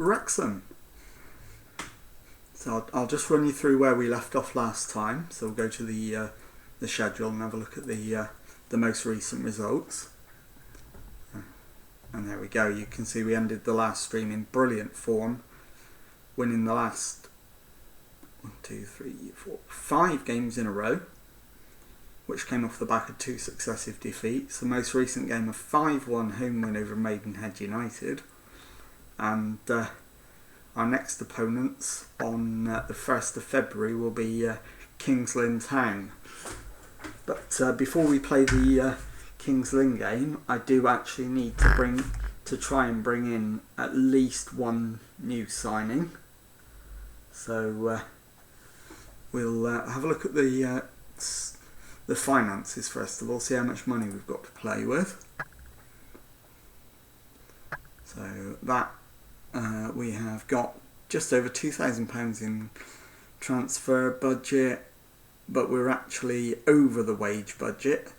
Wrexham. So I'll just run you through where we left off last time. So we'll go to the schedule and have a look at the most recent results. And there we go. You can see we ended the last stream in brilliant form, winning the last 5 games in a row, which came off the back of 2 successive defeats. The most recent game, a 5-1 home win over Maidenhead United. And our next opponents on the 1st of February will be Kings Lynn Town. But before we play the Kings Lynn game, I do actually need to try and bring in at least one new signing. So we'll have a look at the finances first of all, see how much money we've got to play with. So that we have got just over £2,000 in transfer budget, but we're actually over the wage budget,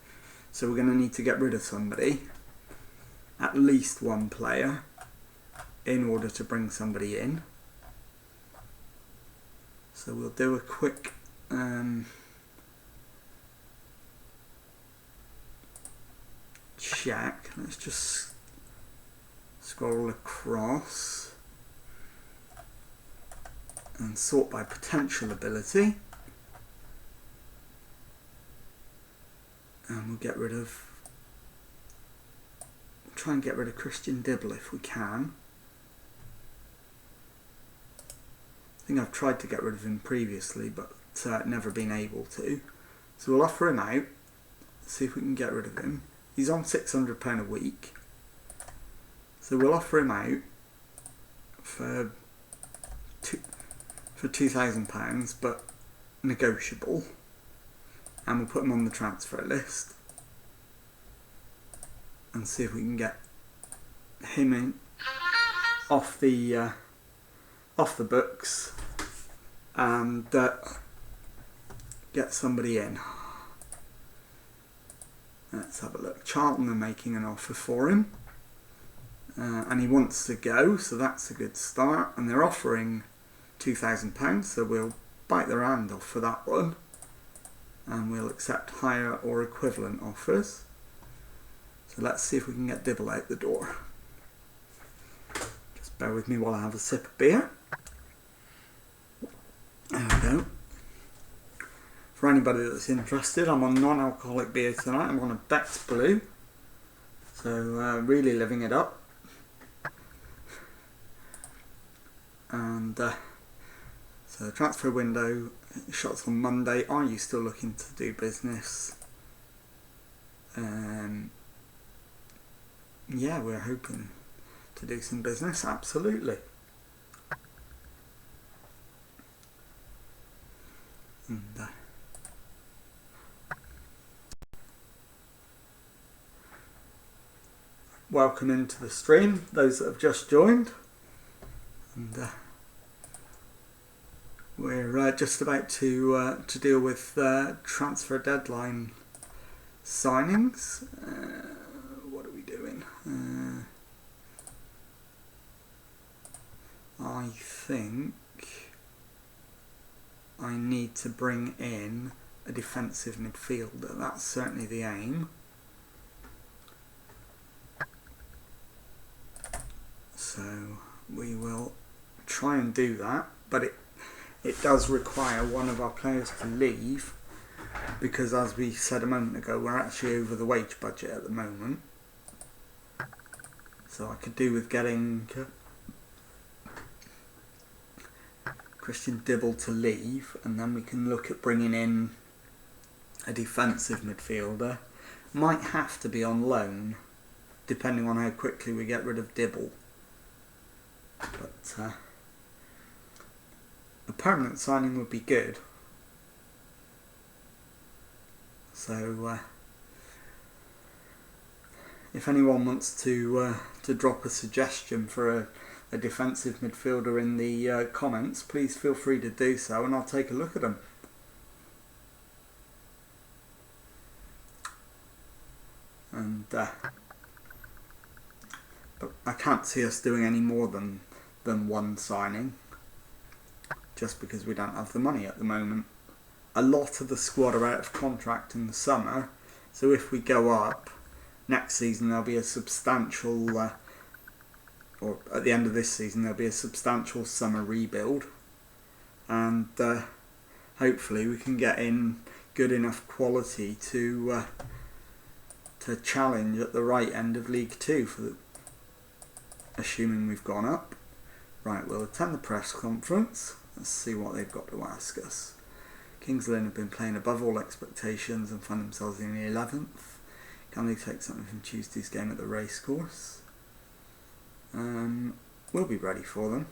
so we're going to need to get rid of somebody, at least one player, in order to bring somebody in. So we'll do a quick check. Let's just scroll across and sort by potential ability, and we'll try and get rid of Christian Dibble if we can. I think I've tried to get rid of him previously, but never been able to. So we'll offer him out, see if we can get rid of him. He's on £600 a week, so we'll offer him out for £2,000, but negotiable, and we'll put him on the transfer list and see if we can get him in off the books and get somebody in. Let's have a look. Charlton are making an offer for him, and he wants to go, so that's a good start. And they're offering £2,000, so we'll bite their hand off for that one, and we'll accept higher or equivalent offers. So let's see if we can get Dibble out the door. Just bear with me while I have a sip of beer. There we go. For anybody that's interested, I'm on non-alcoholic beer tonight. I'm on a Beck's Blue, so really living it up. And so the transfer window shuts on Monday. Are you still looking to do business? Yeah, we're hoping to do some business, absolutely. And welcome into the stream, those that have just joined. And we're just about to deal with transfer deadline signings. What are we doing? I think I need to bring in a defensive midfielder. That's certainly the aim. So we will try and do that, but it does require one of our players to leave, because as we said a moment ago, we're actually over the wage budget at the moment. So I could do with getting Christian Dibble to leave, and then we can look at bringing in a defensive midfielder. Might have to be on loan, depending on how quickly we get rid of Dibble. But a permanent signing would be good. So if anyone wants to drop a suggestion for a defensive midfielder in the comments, please feel free to do so, and I'll take a look at them. And but I can't see us doing any more than than one signing, just because we don't have the money at the moment. A lot of the squad are out of contract in the summer, so if we go up next season, there'll be a substantial, or at the end of this season, there'll be a substantial summer rebuild, and hopefully we can get in good enough quality to challenge at the right end of League Two, assuming we've gone up. Right, we'll attend the press conference. Let's see what they've got to ask us. Kings Lynn have been playing above all expectations and find themselves in the 11th. Can they take something from Tuesday's game at the racecourse? We'll be ready for them.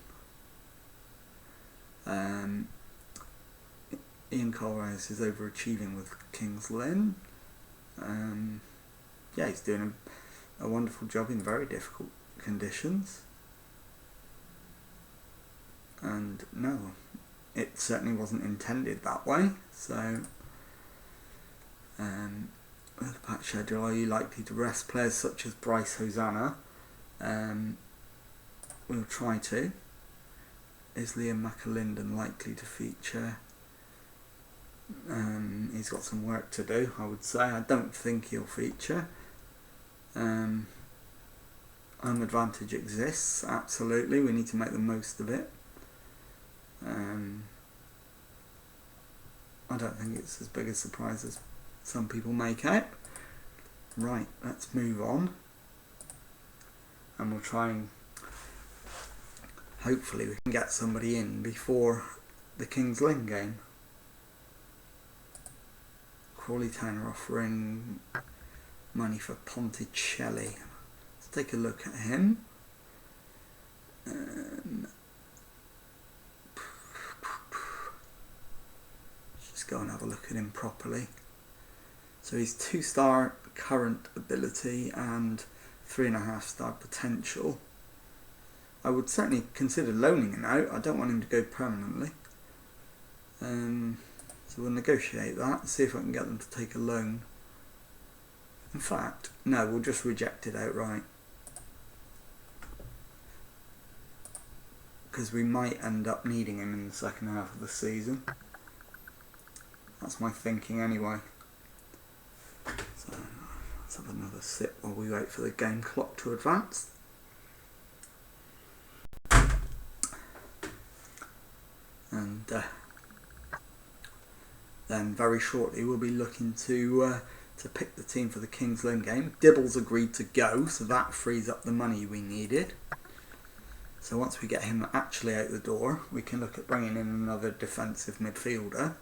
Ian Colruyt is overachieving with Kings Lynn. Yeah, he's doing a wonderful job in very difficult conditions. And no, it certainly wasn't intended that way. So, with the patch schedule, are you likely to rest players such as Bryce Hosanna? We'll try to. Is Liam McAlinden likely to feature? He's got some work to do, I would say. I don't think he'll feature. Home advantage exists, absolutely. We need to make the most of it. I don't think it's as big a surprise as some people make out. Right, let's move on. And we'll try and hopefully we can get somebody in before the Kings Lynn game. Crawley Town are offering money for Ponticelli. Let's take a look at him. Just go and have a look at him properly. So he's 2-star current ability and 3.5-star potential. I would certainly consider loaning him out. I don't want him to go permanently. So we'll negotiate that, see if I can get them to take a loan. In fact, no, we'll just reject it outright. Because we might end up needing him in the second half of the season. That's my thinking anyway. So let's have another sip while we wait for the game clock to advance. And then very shortly we'll be looking to pick the team for the Kings Lynn game. Dibble's agreed to go, so that frees up the money we needed. So once we get him actually out the door, we can look at bringing in another defensive midfielder.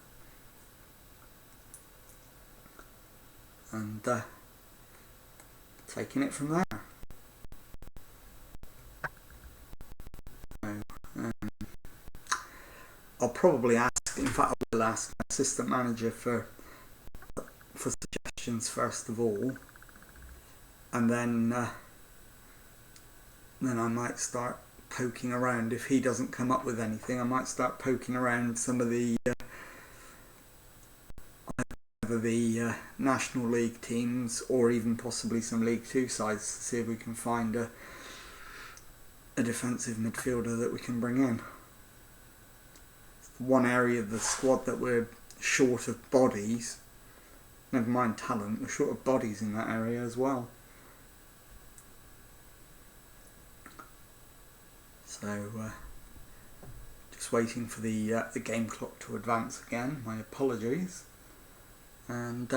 And taking it from there. So, I'll probably ask, in fact I will ask my assistant manager for suggestions first of all, and then I might start poking around. If he doesn't come up with anything, I might start poking around some of the either the National League teams or even possibly some League Two sides to see if we can find a defensive midfielder that we can bring in. One area of the squad that we're short of bodies, never mind talent, we're short of bodies in that area as well. So just waiting for the game clock to advance again, my apologies. And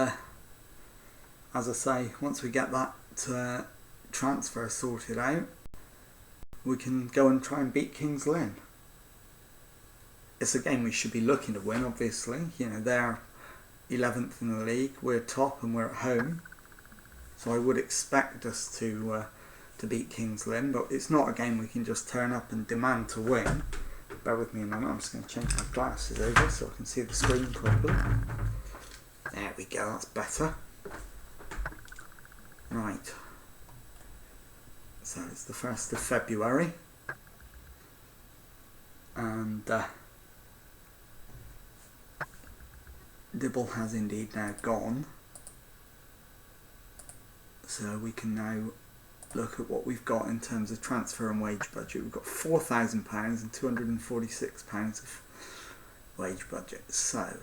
as I say, once we get that transfer sorted out, we can go and try and beat Kings Lynn. It's a game we should be looking to win, obviously. You know, they're 11th in the league, we're top and we're at home. So I would expect us to beat Kings Lynn, but it's not a game we can just turn up and demand to win. Bear with me a moment, I'm just going to change my glasses over so I can see the screen properly. There we go, that's better. Right. So it's the 1st of February. And Dibble has indeed now gone. So we can now look at what we've got in terms of transfer and wage budget. We've got £4,000 and £246 of wage budget. So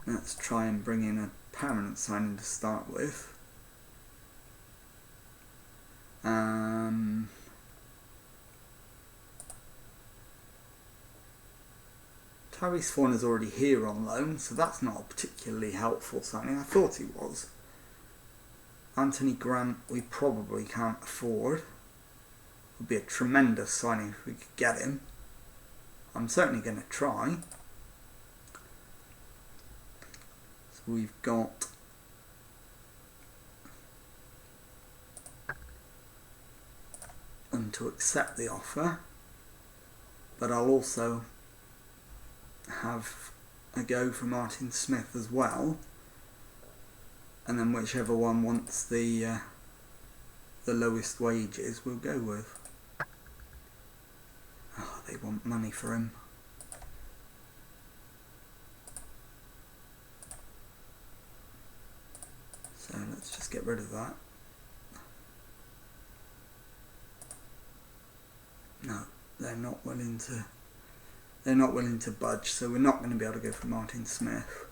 let's try and bring in a permanent signing to start with. Tyrese Forner's already here on loan, so that's not a particularly helpful signing. I thought he was. Anthony Grant we probably can't afford. It would be a tremendous signing if we could get him. I'm certainly going to try. So we've got them to accept the offer, but I'll also have a go for Martin Smith as well, and then whichever one wants the lowest wages we'll go with. Oh, they want money for him. So let's just get rid of that. No, they're not willing to budge, so we're not going to be able to go for Martin Smith.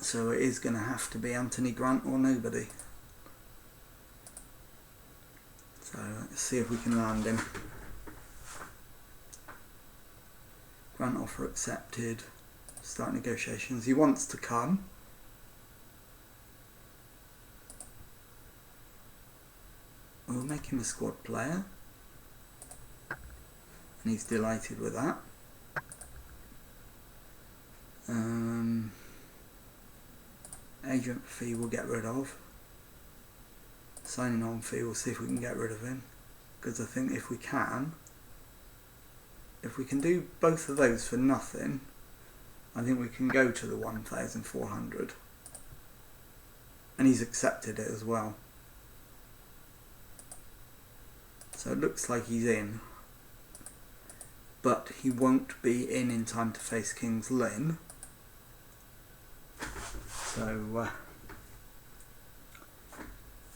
So it is going to have to be Anthony Grant or nobody. So let's see if we can land him. Grant offer accepted. Start negotiations. He wants to come. We'll make him a squad player. And he's delighted with that. Agent fee we'll get rid of. Signing on fee, we'll see if we can get rid of him. Because I think if we can do both of those for nothing, I think we can go to the 1,400. And he's accepted it as well. So it looks like he's in. But he won't be in time to face King's Lynn. So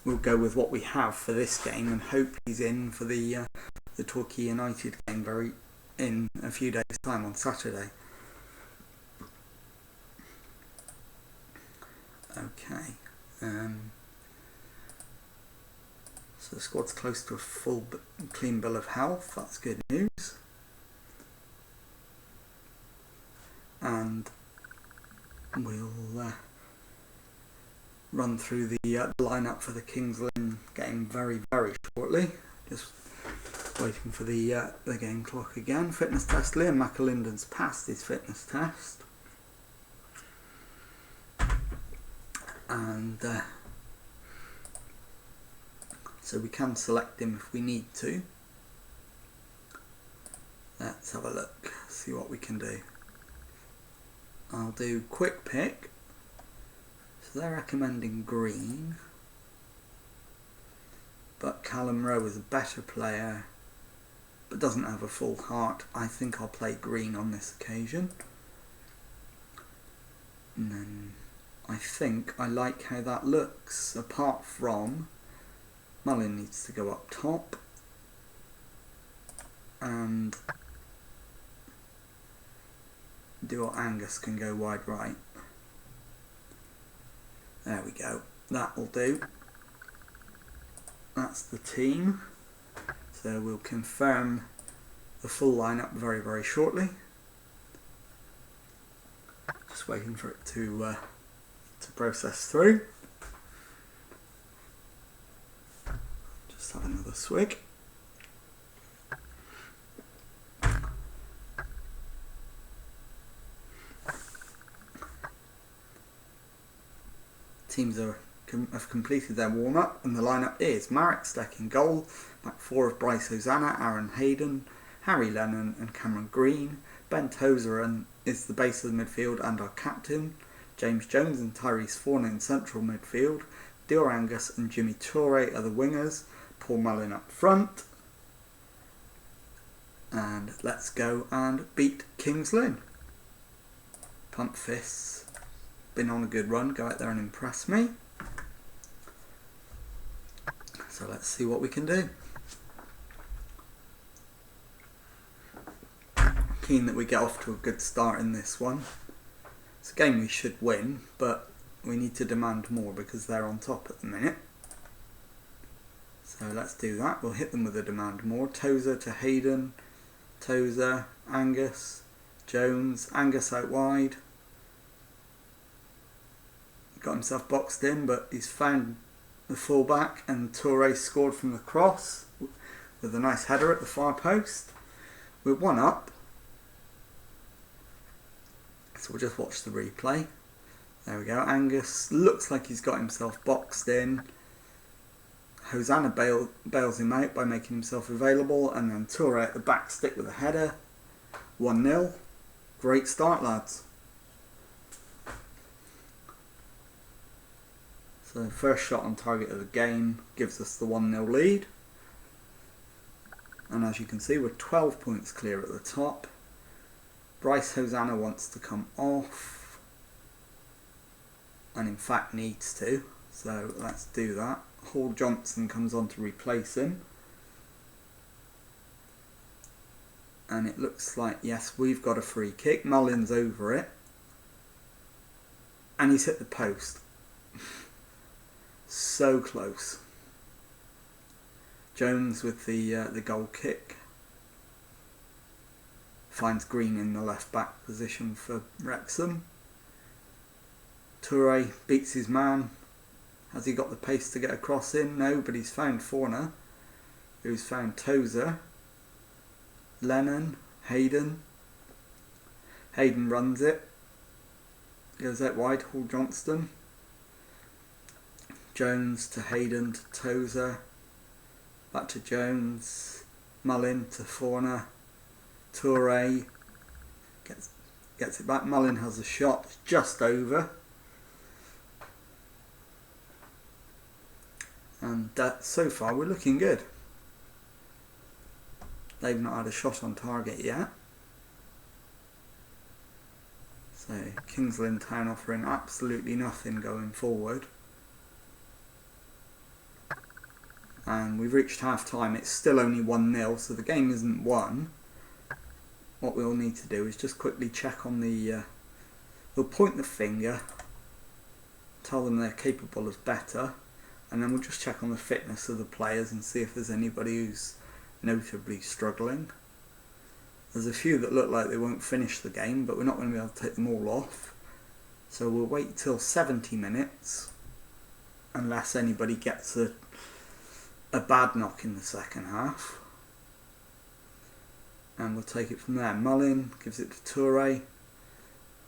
we'll go with what we have for this game and hope he's in for the Torquay United game in a few days' time on Saturday. Okay. So the squad's close to a full clean bill of health. That's good news. And we'll run through the lineup for the King's Lynn game very, very shortly. Just waiting for the game clock again. Fitness test. Liam McAlinden's passed his fitness test. And so we can select him if we need to. Let's have a look, see what we can do. I'll do quick pick. So they're recommending Green, but Callum Rowe is a better player but doesn't have a full heart. I think I'll play Green on this occasion. And then I think I like how that looks, apart from Mullin needs to go up top and Duo Angus can go wide right. There we go, that will do. That's the team. So we'll confirm the full lineup very, very shortly. Just waiting for it to process through. Just have another swig. Teams have completed their warm-up, and the lineup is Marek Steck in goal, back four of Bryce Hosanna, Aaron Hayden, Harry Lennon and Cameron Green. Ben Tozer is the base of the midfield and our captain. James Jones and Tyrese Forner in central midfield. Dior Angus and Jimmy Toure are the wingers. Paul Mullin up front. And let's go and beat King's Lynn. Pump fists. Been on a good run. Go out there and impress me. So let's see what we can do. Keen that we get off to a good start in this one. It's a game we should win, but we need to demand more because they're on top at the minute. So let's do that. We'll hit them with a demand more. Tozer to Hayden. Tozer, Angus, Jones. Angus out wide. Got himself boxed in, but he's found the fullback, and Toure scored from the cross with a nice header at the far post. We're 1 up. So we'll just watch the replay. There we go. Angus looks like he's got himself boxed in. Hosanna bails him out by making himself available, and then Toure at the back stick with a header. 1-0. Great start, lads. So first shot on target of the game gives us the 1-0 lead. And as you can see, we're 12 points clear at the top. Bryce Hosanna wants to come off, and in fact needs to, so let's do that. Hall Johnson comes on to replace him, and it looks like, yes, we've got a free kick. Mullins over it, and he's hit the post. So close. Jones with the goal kick. Finds Green in the left back position for Wrexham. Toure beats his man. Has he got the pace to get across in? No, but he's found Forner, who's found Tozer. Lennon, Hayden. Hayden runs it. Goes out wide, Hall Johnston. Jones to Hayden to Tozer. Back to Jones. Mullin to Forner. Toure gets it back. Mullin has a shot. It's just over. And so far we're looking good. They've not had a shot on target yet. So Kings Lynn Town offering absolutely nothing going forward. And we've reached half time. It's still only 1-0, so the game isn't won. What we'll need to do is just quickly check on the... we'll point the finger, tell them they're capable of better, and then we'll just check on the fitness of the players and see if there's anybody who's notably struggling. There's a few that look like they won't finish the game, but we're not going to be able to take them all off. So we'll wait till 70 minutes, unless anybody gets a bad knock in the second half. And we'll take it from there. Mullin gives it to Toure.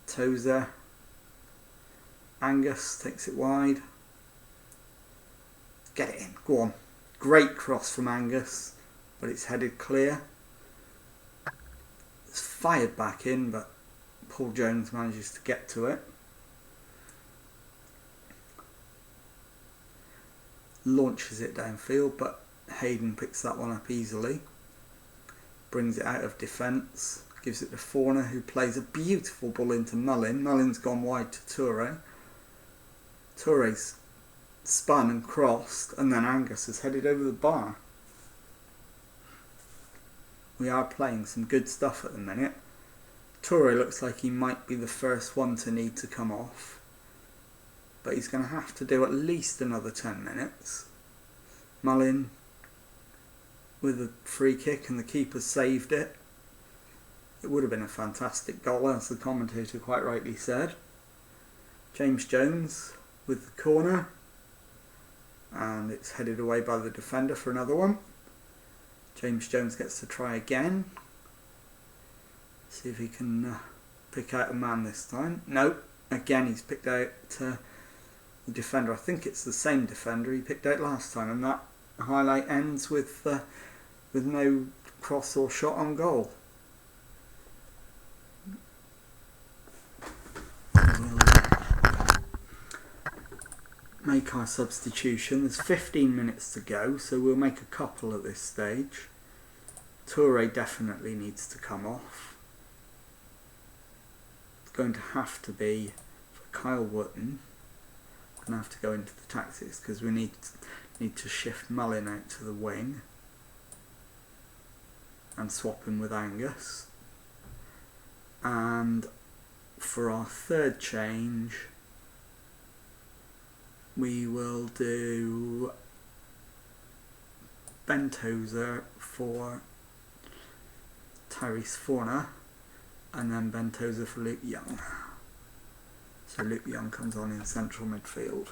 Tozer. Angus takes it wide. Get it in. Go on. Great cross from Angus, but it's headed clear. It's fired back in, but Paul Jones manages to get to it. Launches it downfield, but Hayden picks that one up easily. Brings it out of defence, gives it to Forner, who plays a beautiful ball into Mullin. Mullin's gone wide to Toure. Toure's spun and crossed, and then Angus has headed over the bar. We are playing some good stuff at the minute. Toure looks like he might be the first one to need to come off, but he's going to have to do at least another 10 minutes. Mullin with a free kick, and the keeper saved it. It would have been a fantastic goal, as the commentator quite rightly said. James Jones with the corner, and it's headed away by the defender for another one. James Jones gets to try again. See if he can pick out a man this time. No, again he's picked out the defender. I think it's the same defender he picked out last time, and that highlight ends with no cross or shot on goal. We'll make our substitution. There's 15 minutes to go, so we'll make a couple at this stage. Toure definitely needs to come off. It's going to have to be for Kyle Wotton. Going to have to go into the tactics because we need Need to shift Mullin out to the wing and swap him with Angus. And for our third change, we will do Ben Tozer for Tyrese Forner, and then Ben Tozer for Luke Young. So Luke Young comes on in central midfield.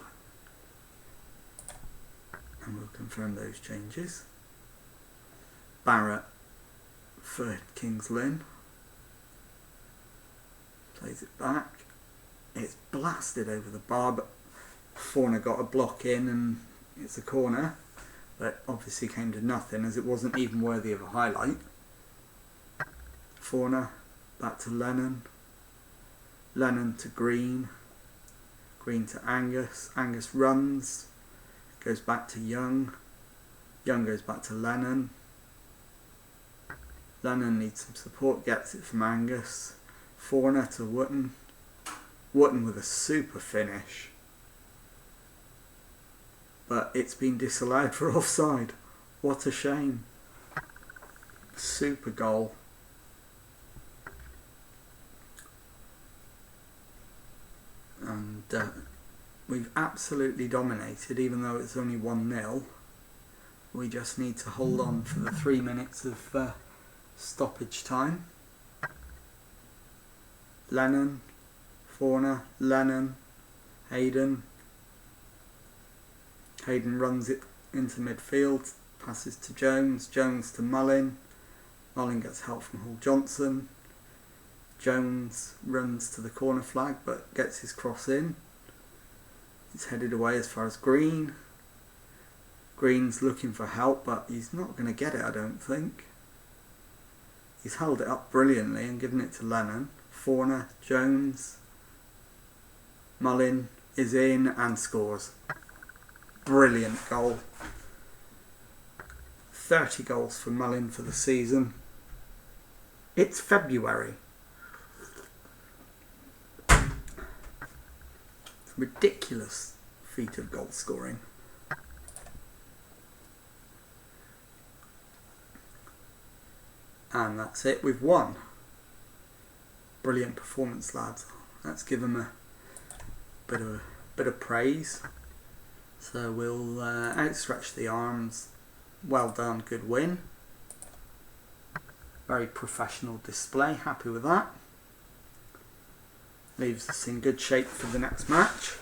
And we'll confirm those changes. Barrett for Kings Lynn. Plays it back. It's blasted over the bar, but Forner got a block in and it's a corner. But obviously came to nothing as it wasn't even worthy of a highlight. Forner back to Lennon. Lennon to Green. Green to Angus. Angus runs. Goes back to Young. Young goes back to Lennon. Lennon needs some support, gets it from Angus. Forner to Wootton. Wootton with a super finish. But it's been disallowed for offside. What a shame. Super goal. And we've absolutely dominated, even though it's only 1-0. We just need to hold on for the 3 minutes of stoppage time. Lennon, Forner, Lennon, Hayden. Hayden runs it into midfield, passes to Jones, Jones to Mullin. Mullin gets help from Hall Johnson. Jones runs to the corner flag but gets his cross in. It's headed away as far as Green. Green's looking for help, but he's not going to get it, I don't think. He's held it up brilliantly and given it to Lennon. Forner, Jones. Mullin is in and scores. Brilliant goal. 30 goals for Mullin for the season. It's February. It's a ridiculous feat of goal scoring. And that's it, we've won. Brilliant performance, lads. Let's give them a bit of praise. So we'll outstretch the arms. Well done, good win. Very professional display, happy with that. Leaves us in good shape for the next match.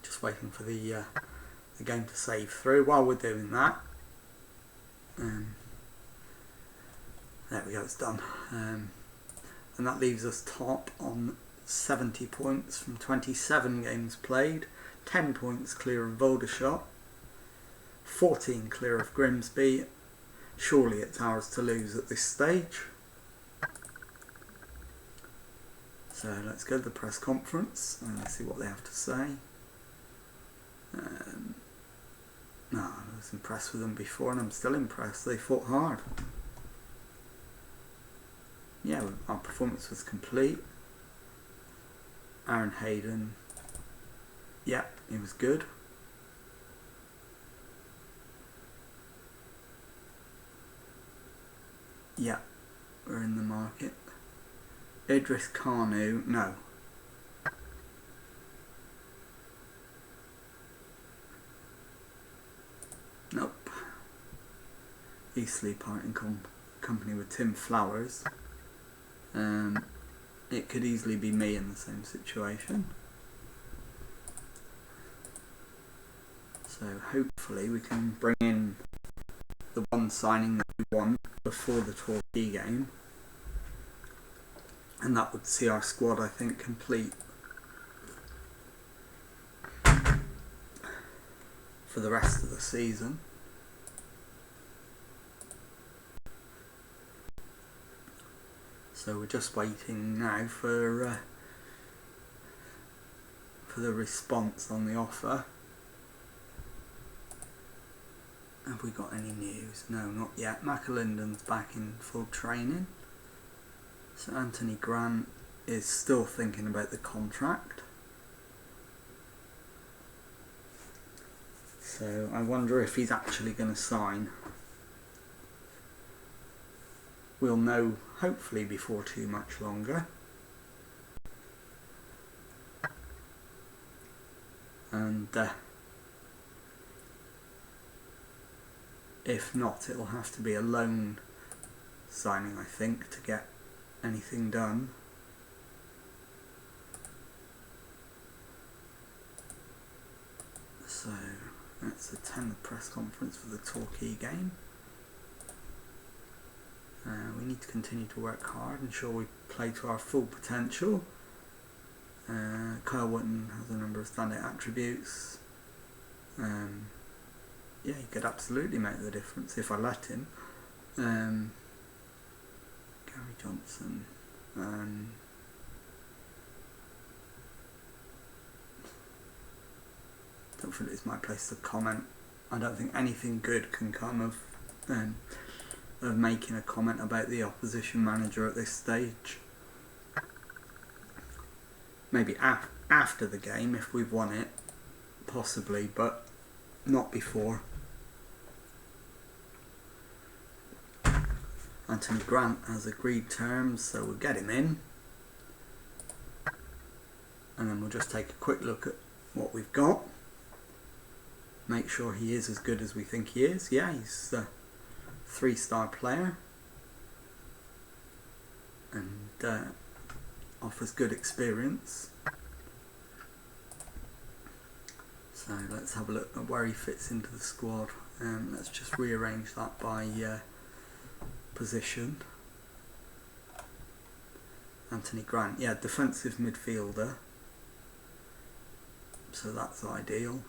Just waiting for the game to save through. While we're doing that, there we go, it's done. And that leaves us top on 70 points from 27 games played, 10 points clear of Voldeshot, 14 clear of Grimsby. Surely it's ours to lose at this stage. So let's go to the press conference and see what they have to say. No, I was impressed with them before and I'm still impressed. They fought hard. Yeah, our performance was complete. Aaron Hayden, yep, he was good. Yep, we're in the market. Idris Kanu, no. Nope. Eastleigh parting company with Tim Flowers. It could easily be me in the same situation. So hopefully we can bring in the one signing that we want before the Torquay game. And that would see our squad, I think, complete for the rest of the season. So we're just waiting now for the response on the offer. Have we got any news? No, not yet. McAlinden's back in full training. So Anthony Grant is still thinking about the contract. So I wonder if he's actually going to sign. We'll know hopefully before too much longer. And if not, it'll have to be a loan signing, I think, to get anything done. So let's attend the press conference for the Torquay game. We need to continue to work hard, ensure we play to our full potential. Kyle Wootton has a number of standout attributes. Yeah, he could absolutely make the difference if I let him. Gary Johnson. Don't feel it's my place to comment. I don't think anything good can come of making a comment about the opposition manager at this stage. Maybe after the game if we've won it, possibly, but not before. Anthony Grant has agreed terms, so we'll get him in. And then we'll just take a quick look at what we've got. Make sure he is as good as we think he is. Yeah, he's a 3-star player. And offers good experience. So let's have a look at where he fits into the squad. Let's just rearrange that by position. Anthony Grant, yeah, defensive midfielder. So that's ideal.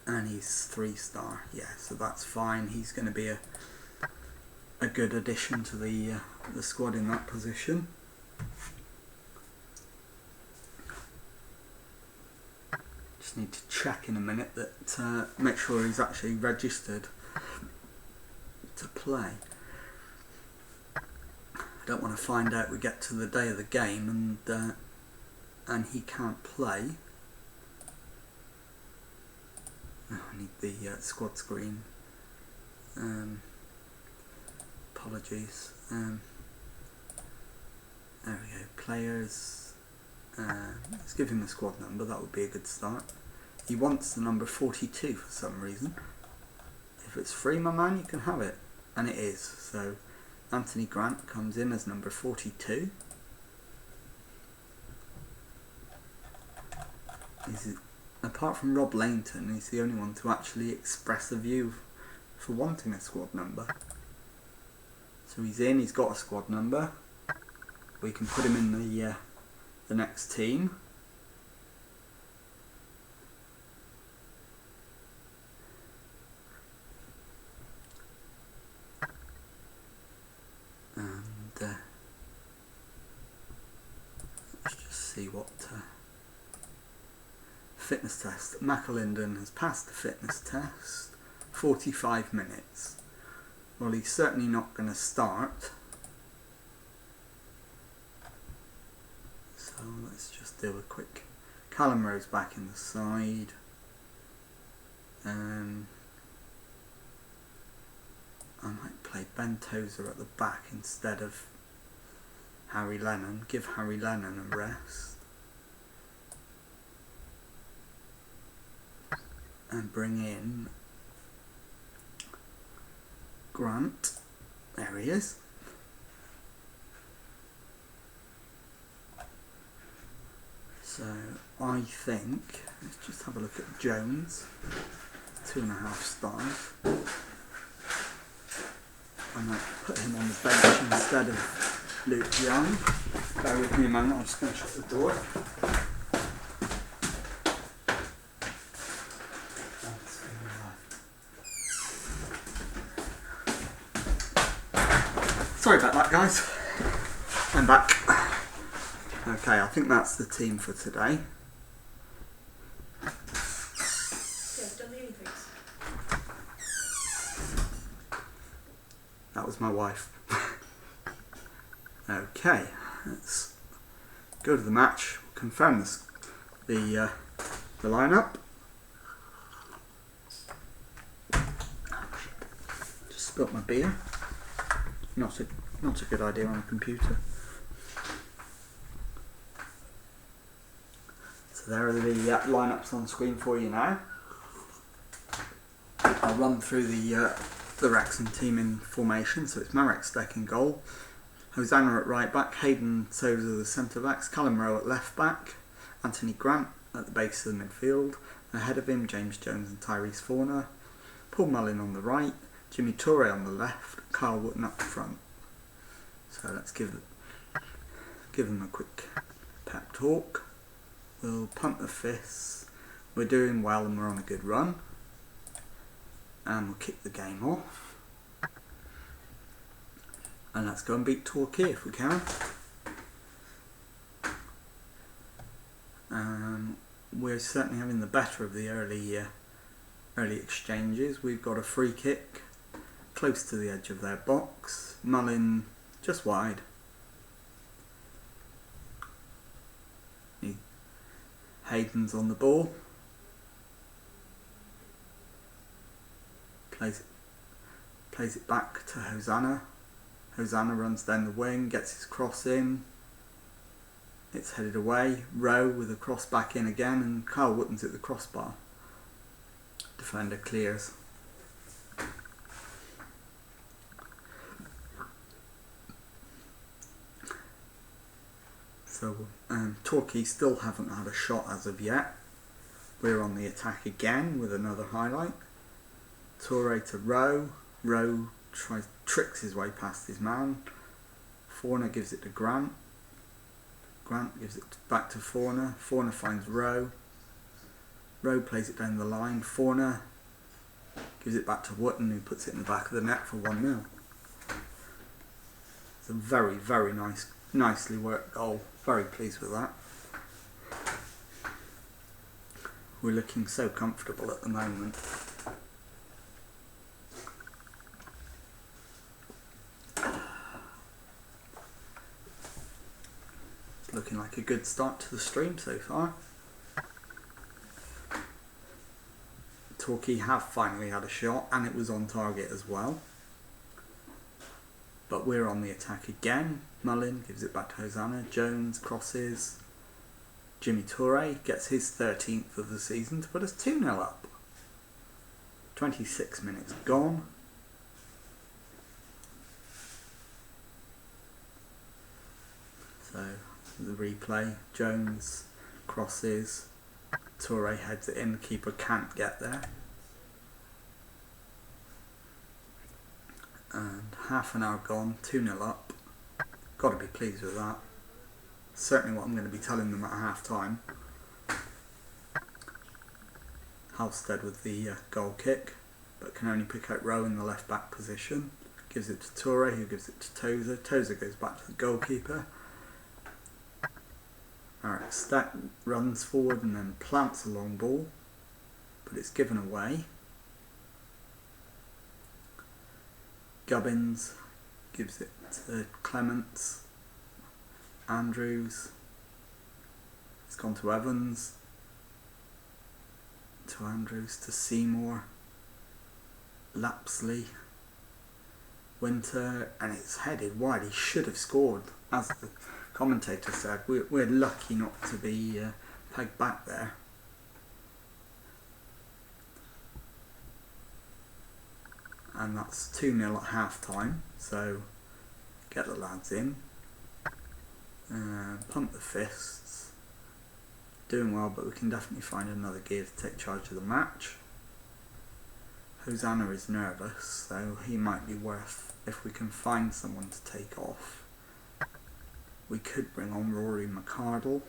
And he's 3-star, yeah, so that's fine. He's going to be a good addition to the squad in that position. Just need to check in a minute that make sure he's actually registered to play. I don't want to find out we get to the day of the game and he can't play. Oh, I need the squad screen. Apologies. There we go. Players. Let's give him the squad number. That would be a good start. He wants the number 42 for some reason. If it's free, my man, you can have it. And it is. So Anthony Grant comes in as number 42. Apart from Rob Lainton, he's the only one to actually express a view for wanting a squad number. So he's in, he's got a squad number. We can put him in the next team. And let's just see what fitness test. McAlinden has passed the fitness test. 45 minutes. Well, he's certainly not going to start. So let's just do a quick. Callum Rose back in the side. I might play Ben Tozer at the back instead of Harry Lennon. Give Harry Lennon a rest. And bring in Grant. There he is. So I think, let's just have a look at Jones. 2.5 stars. I might put him on the bench instead of Luke Young. Bear with me a moment, I'm just going to shut the door. Sorry about that, guys. I'm back. Okay, I think that's the team for today. Yeah, done the anythings. That was my wife. Okay, let's go to the match. Confirm the lineup. Just spilt my beer. Not a good idea on a computer. So there are the lineups on screen for you now. I'll run through the Wrexham team in formation. So it's Marek Steck in goal, Hosanna at right back, Hayden Souza the centre backs, Callum Rowe at left back, Anthony Grant at the base of the midfield, ahead of him James Jones and Tyrese Forner, Paul Mullin on the right, Jimmy Toure on the left, Carl Wootton up front. So let's give them a quick pep talk. We'll pump the fists. We're doing well and we're on a good run. And we'll kick the game off. And let's go and beat Torquay if we can. We're certainly having the better of the early exchanges. We've got a free kick close to the edge of their box. Mullin just wide. Hayden's on the ball. Plays it back to Hosanna. Hosanna runs down the wing, gets his cross in. It's headed away. Rowe with a cross back in again, and Carl Wootton's at the crossbar. Defender clears. So Torquay still haven't had a shot as of yet. We're on the attack again with another highlight. Toure to Rowe. Rowe tricks his way past his man. Forner gives it to Grant. Grant gives it back to Forner. Forner finds Rowe. Rowe plays it down the line. Forner gives it back to Wootton, who puts it in the back of the net for 1-0. It's a very, very nicely worked goal. Very pleased with that. We're looking so comfortable at the moment. It's looking like a good start to the stream so far. Torquay have finally had a shot, and it was on target as well. But we're on the attack again. Mullin gives it back to Hosanna. Jones crosses. Jimmy Toure gets his 13th of the season to put us 2-0 up. 26 minutes gone. So the replay. Jones crosses. Toure heads it in. The keeper can't get there. And half an hour gone, 2-0 up. Got to be pleased with that. Certainly what I'm going to be telling them at half time. Halstead with the goal kick, but can only pick out Rowe in the left back position. Gives it to Toure, who gives it to Tozer. Tozer goes back to the goalkeeper. Marek Steck runs forward and then plants a long ball, but it's given away. Gubbins gives it to Clements. Andrews. It's gone to Evans. To Andrews, to Seymour. Lapsley. Winter, and it's headed wide. He should have scored. As the commentator said, we're lucky not to be pegged back there. And that's 2-0 at half time, so get the lads in. Pump the fists. Doing well, but we can definitely find another gear to take charge of the match. Hosanna is nervous, so he might be worth, if we can find someone to take off. We could bring on Rory McCardle.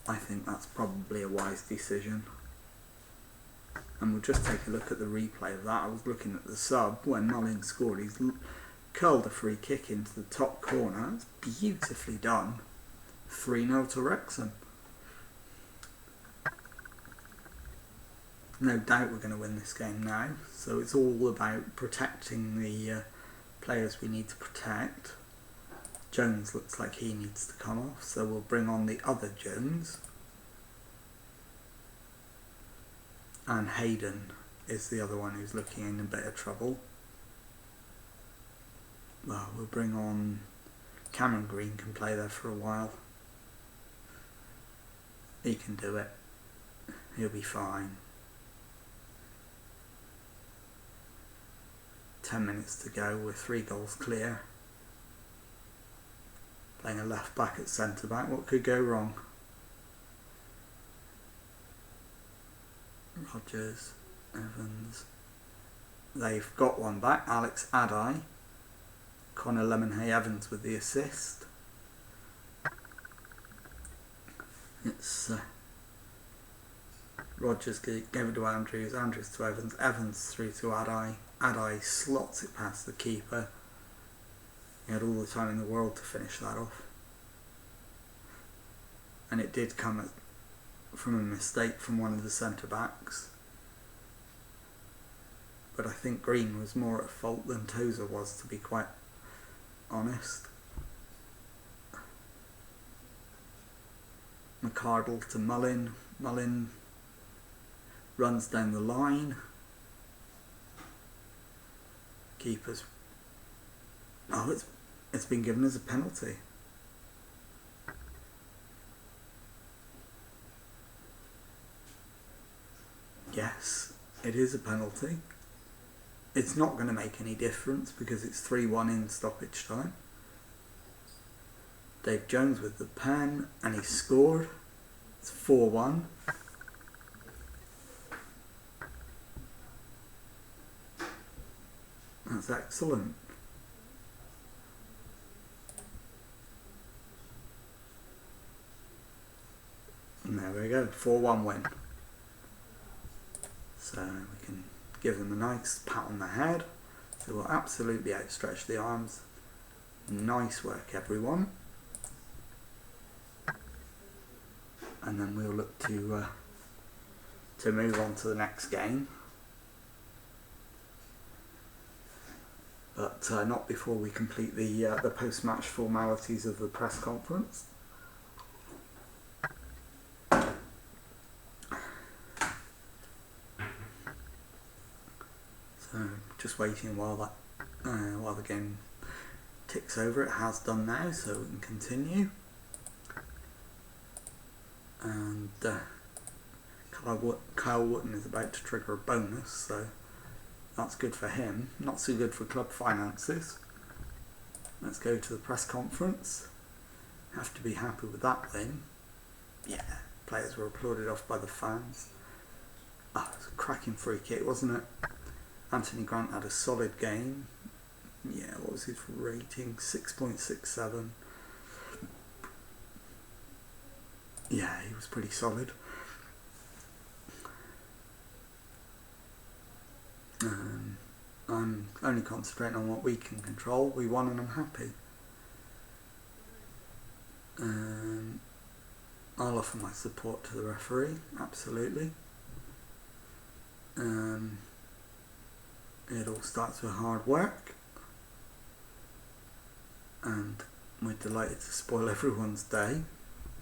I think that's probably a wise decision. And we'll just take a look at the replay of that. I was looking at the sub when Mullin scored. He's curled a free kick into the top corner. It's beautifully done. 3-0 to Wrexham. no doubt we're going to win this game now. So it's all about protecting the players we need to protect. Jones looks like he needs to come off, so we'll bring on the other Jones. And Hayden is the other one who's looking in a bit of trouble. Well, we'll bring on Cameron Green, can play there for a while. He can do it. He'll be fine. 10 minutes to go, we're 3 goals clear. Playing a left back at centre back, what could go wrong? Rogers, Evans. They've got one back, Alex Adai. Connor Lemonhay Evans with the assist. It's Rogers gave it to Andrews, Andrews to Evans, Evans through to Adai. Adai slots it past the keeper. He had all the time in the world to finish that off. And it did come from a mistake from one of the centre backs. But I think Green was more at fault than Tozer was, to be quite honest. McCardle to Mullin. Mullin runs down the line. Keeper's... Oh, it's been given as a penalty. Yes, it is a penalty. It's not going to make any difference because it's 3-1 in stoppage time. Dave Jones with the pen, and he scored. It's 4-1. That's excellent. And there we go, 4-1 win. So we can give them a nice pat on the head. So we'll absolutely outstretch the arms. Nice work, everyone. And then we'll look to move on to the next game. But not before we complete the post-match formalities of the press conference. So just waiting while the game ticks over. It has done now, so we can continue. And Kyle Wootton is about to trigger a bonus, so that's good for him. Not so good for club finances. Let's go to the press conference. Have to be happy with that win. Yeah, players were applauded off by the fans. Oh, it was a cracking free kick, wasn't it? Anthony Grant had a solid game. Yeah, what was his rating? 6.67. Yeah, he was pretty solid. I'm only concentrating on what we can control. We won and I'm happy. I'll offer my support to the referee, absolutely. It all starts with hard work. And we're delighted to spoil everyone's day.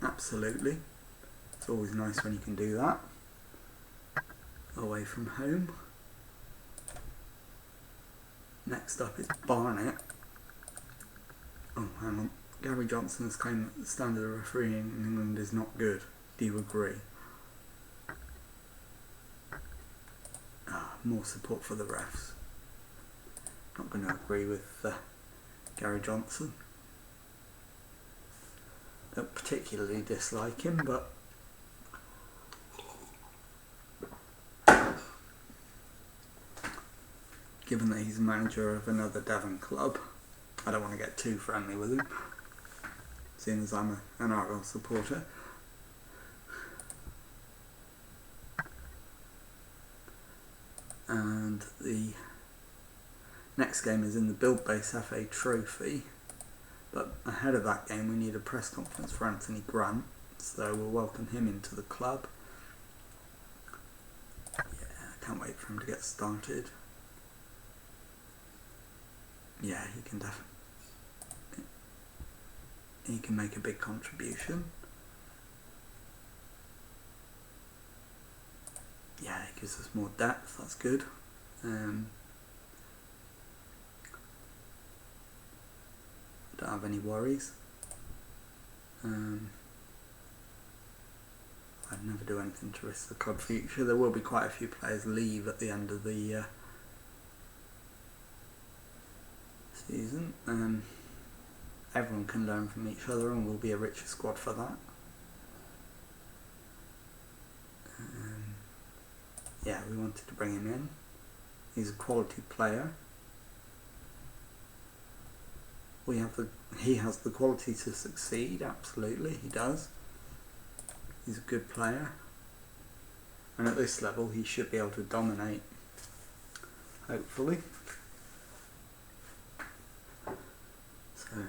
Absolutely. It's always nice when you can do that. Away from home. Next up is Barnet. Oh, hang on. Gary Johnson has claimed that the standard of refereeing in England is not good. Do you agree? More support for the refs. Not going to agree with Gary Johnson. Don't particularly dislike him, but given that he's a manager of another Devon club, I don't want to get too friendly with him, seeing as I'm an Argyle supporter. And the next game is in the Build Base FA Trophy, but ahead of that game we need a press conference for Anthony Grant, so we'll welcome him into the club. Yeah, can't wait for him to get started. Yeah, he can definitely. He can make a big contribution. Yeah, it gives us more depth, that's good. Don't have any worries. I'd never do anything to risk the club future. There will be quite a few players leave at the end of the season. Everyone can learn from each other and we'll be a richer squad for that. Yeah, we wanted to bring him in. He's a quality player. He has the quality to succeed, absolutely, he does. He's a good player. And at this level he should be able to dominate, hopefully. So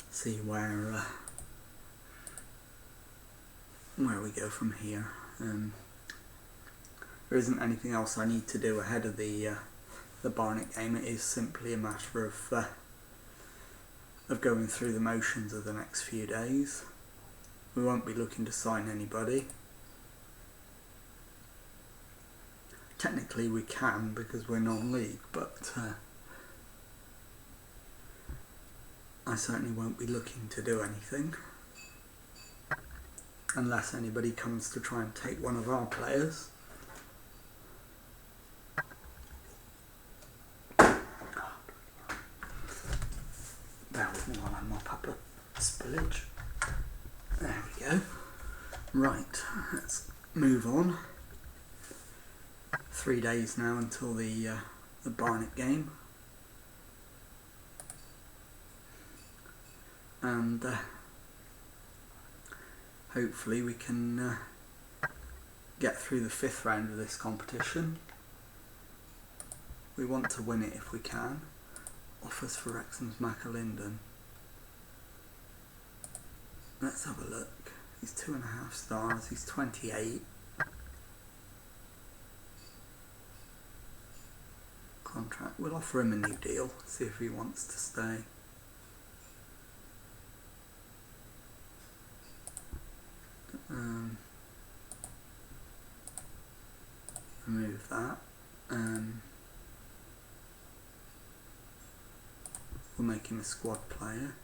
see where we go from here. There isn't anything else I need to do ahead of the Barnet game. It is simply a matter of going through the motions of the next few days. We won't be looking to sign anybody. Technically we can because we're non-league, but I certainly won't be looking to do anything unless anybody comes to try and take one of our players. Bear with me while I mop up a spillage. There we go. Right, let's move on. 3 days now until the Barnet game. And hopefully we can get through the 5th round of this competition. We want to win it if we can. Offers for Wrexham's McAlinden. Let's have a look. He's 2.5 stars, he's 28. Contract. We'll offer him a new deal, see if he wants to stay. Remove that. We'll make him a squad player.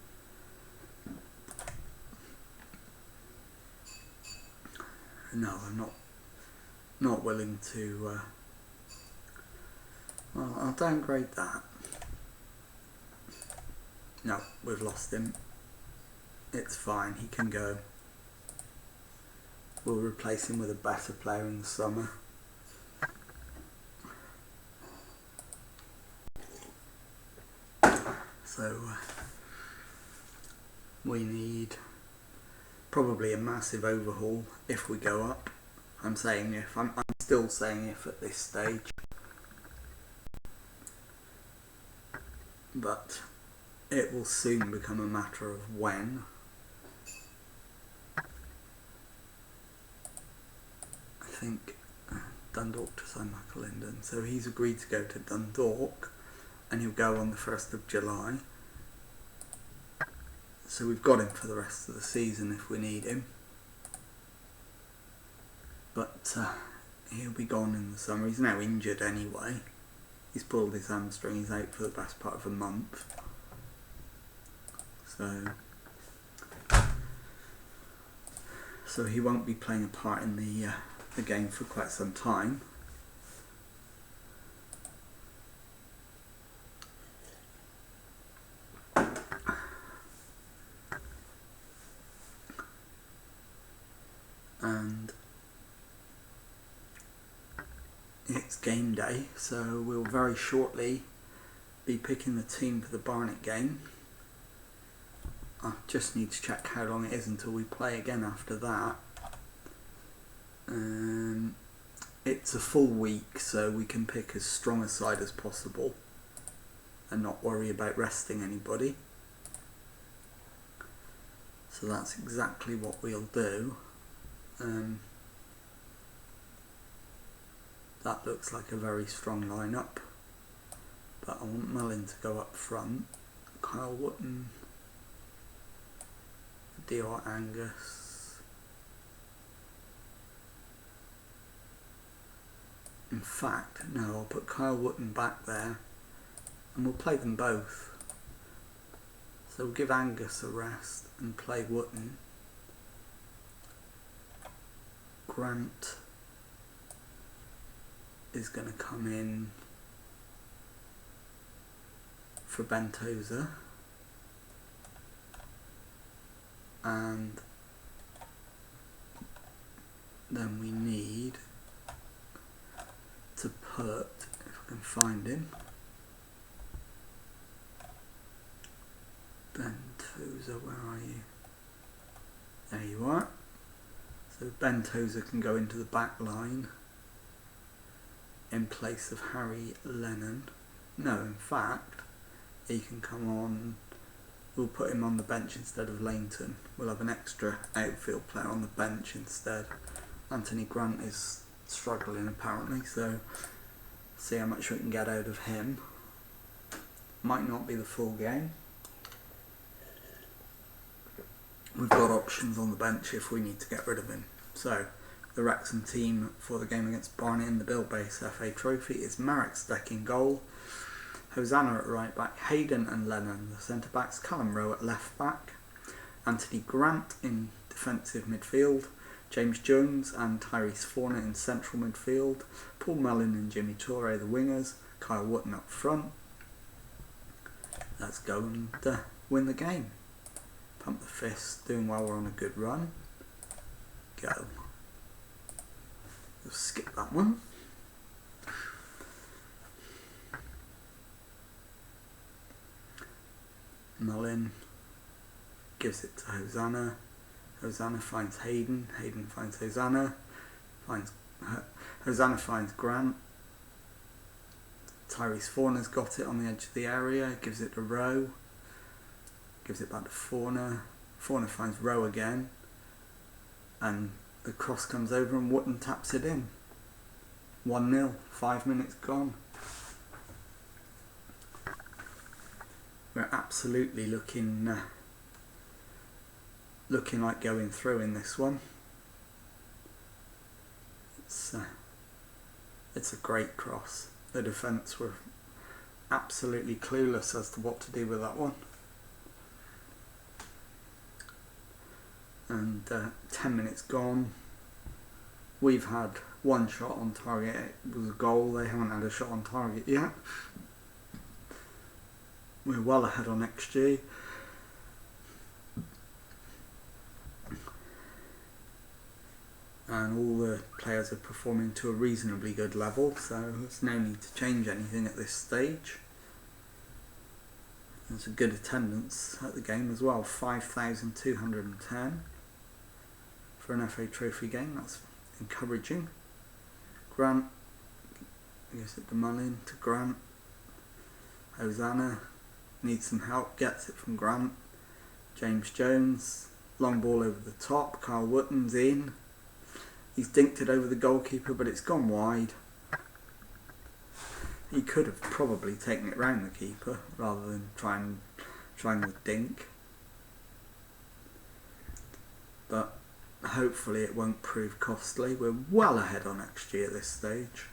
No, I'm not willing to. Well, I'll downgrade that. No, we've lost him. It's fine, he can go. We'll replace him with a better player in the summer. So we need probably a massive overhaul if we go up. I'm saying if. I'm still saying if at this stage. But it will soon become a matter of when. I think Dundalk to sign McAlinden, so he's agreed to go to Dundalk and he'll go on the 1st of July. So we've got him for the rest of the season if we need him. But he'll be gone in the summer. He's now injured anyway. He's pulled his hamstring, he's out for the best part of a month. So he won't be playing a part in the game for quite some time. And it's game day, so we'll very shortly be picking the team for the Barnet game. I just need to check how long it is until we play again after that. It's a full week, so we can pick as strong a side as possible and not worry about resting anybody. So that's exactly what we'll do. That looks like a very strong lineup, but I want Mullin to go up front. Kyle Wootton, Dior Angus. In fact, no, I'll put Kyle Wootton back there and we'll play them both. So we'll give Angus a rest and play Wootton. Grant is going to come in for Bentosa, and then we need to put, if I can find him, Bentosa, where are you? There you are. So Bentosa can go into the back line in place of Harry Lennon. No, in fact, he can come on. We'll put him on the bench instead of Lainton. We'll have an extra outfield player on the bench instead. Anthony Grant is struggling apparently, so see how much we can get out of him. Might not be the full game. We've got options on the bench if we need to get rid of him. So, the Wrexham team for the game against Barnet in the Bill Base FA Trophy is Marek Steck in goal, Hosanna at right back, Hayden and Lennon the centre backs, Callum Rowe at left back, Anthony Grant in defensive midfield, James Jones and Tyrese Forner in central midfield, Paul Mullin and Jimmy Toure the wingers, Kyle Wootton up front. Let's go and win the game. Pump the fist, doing well, we're on a good run. Go. We'll skip that one. Mullin gives it to Hosanna. Hosanna finds Hayden. Hayden finds Hosanna. Hosanna finds Grant. Tyrese Forner's got it on the edge of the area. Gives it to Rowe. Gives it back to Forner. Forner finds Rowe again. And the cross comes over and Wootton taps it in. 1-0, 5 minutes gone. We're absolutely looking like going through in this one. It's a great cross. The defence were absolutely clueless as to what to do with that one. And 10 minutes gone. We've had one shot on target. It was a goal. They haven't had a shot on target yet. We're well ahead on XG. And all the players are performing to a reasonably good level, so there's no need to change anything at this stage. There's a good attendance at the game as well, 5,210 for an FA Trophy game. That's encouraging. Grant gives it to Mullin, to Grant. Hosanna needs some help, gets it from Grant. James Jones, long ball over the top. Kyle Wootton's in. He's dinked it over the goalkeeper, but it's gone wide. He could have probably taken it round the keeper rather than trying the dink. But hopefully it won't prove costly. We're well ahead on XG at this stage.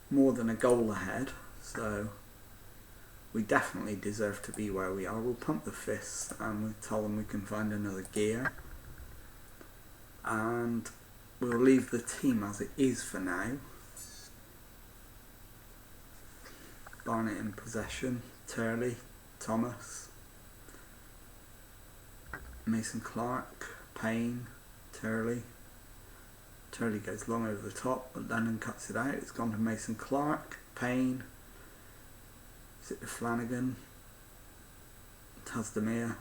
More than a goal ahead, so we definitely deserve to be where we are. We'll pump the fists and we'll tell them we can find another gear. And we'll leave the team as it is for now. Barnet in possession, Turley, Thomas, Mason Clark, Payne, Turley. Turley goes long over the top, but Lennon cuts it out. It's gone to Mason Clark, Payne. Is it to Flanagan? Tazdemir.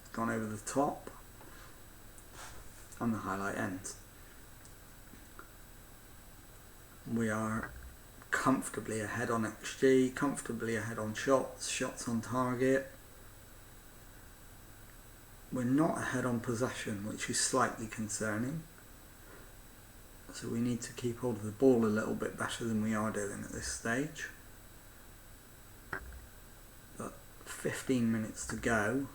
It's gone over the top. And the highlight ends. We are comfortably ahead on XG, comfortably ahead on shots on target. we're not ahead on possession, which is slightly concerning. So we need to keep hold of the ball a little bit better than we are doing at this stage. But 15 minutes to go,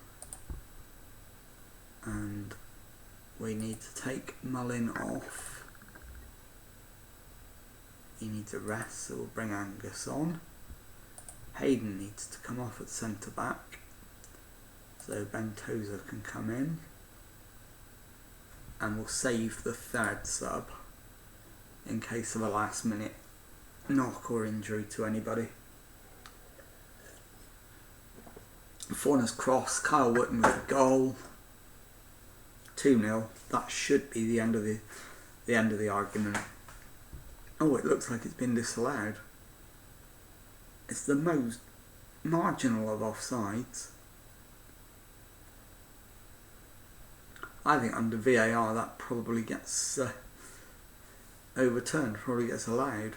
and we need to take Mullin off. He needs a rest, so we'll bring Angus on. Hayden needs to come off at centre back, so Bentosa can come in, and we'll save the third sub in case of a last minute knock or injury to anybody. Forner's cross, Kyle Wootton with a goal. 2-0. That should be the end of the argument. Oh, it looks like it's been disallowed. It's the most marginal of offsides. I think under VAR that probably gets overturned, probably gets allowed.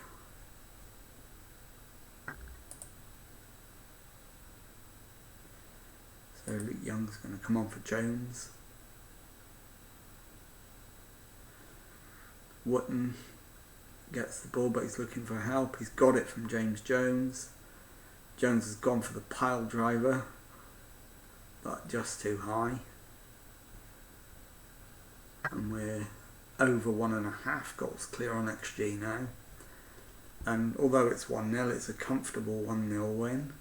So Luke Young's going to come on for Jones. Wootton gets the ball, but he's looking for help. He's got it from James Jones. Jones has gone for the pile driver, but just too high. And we're over 1.5 goals clear on XG now. And although it's 1-0, it's a comfortable 1-0 win.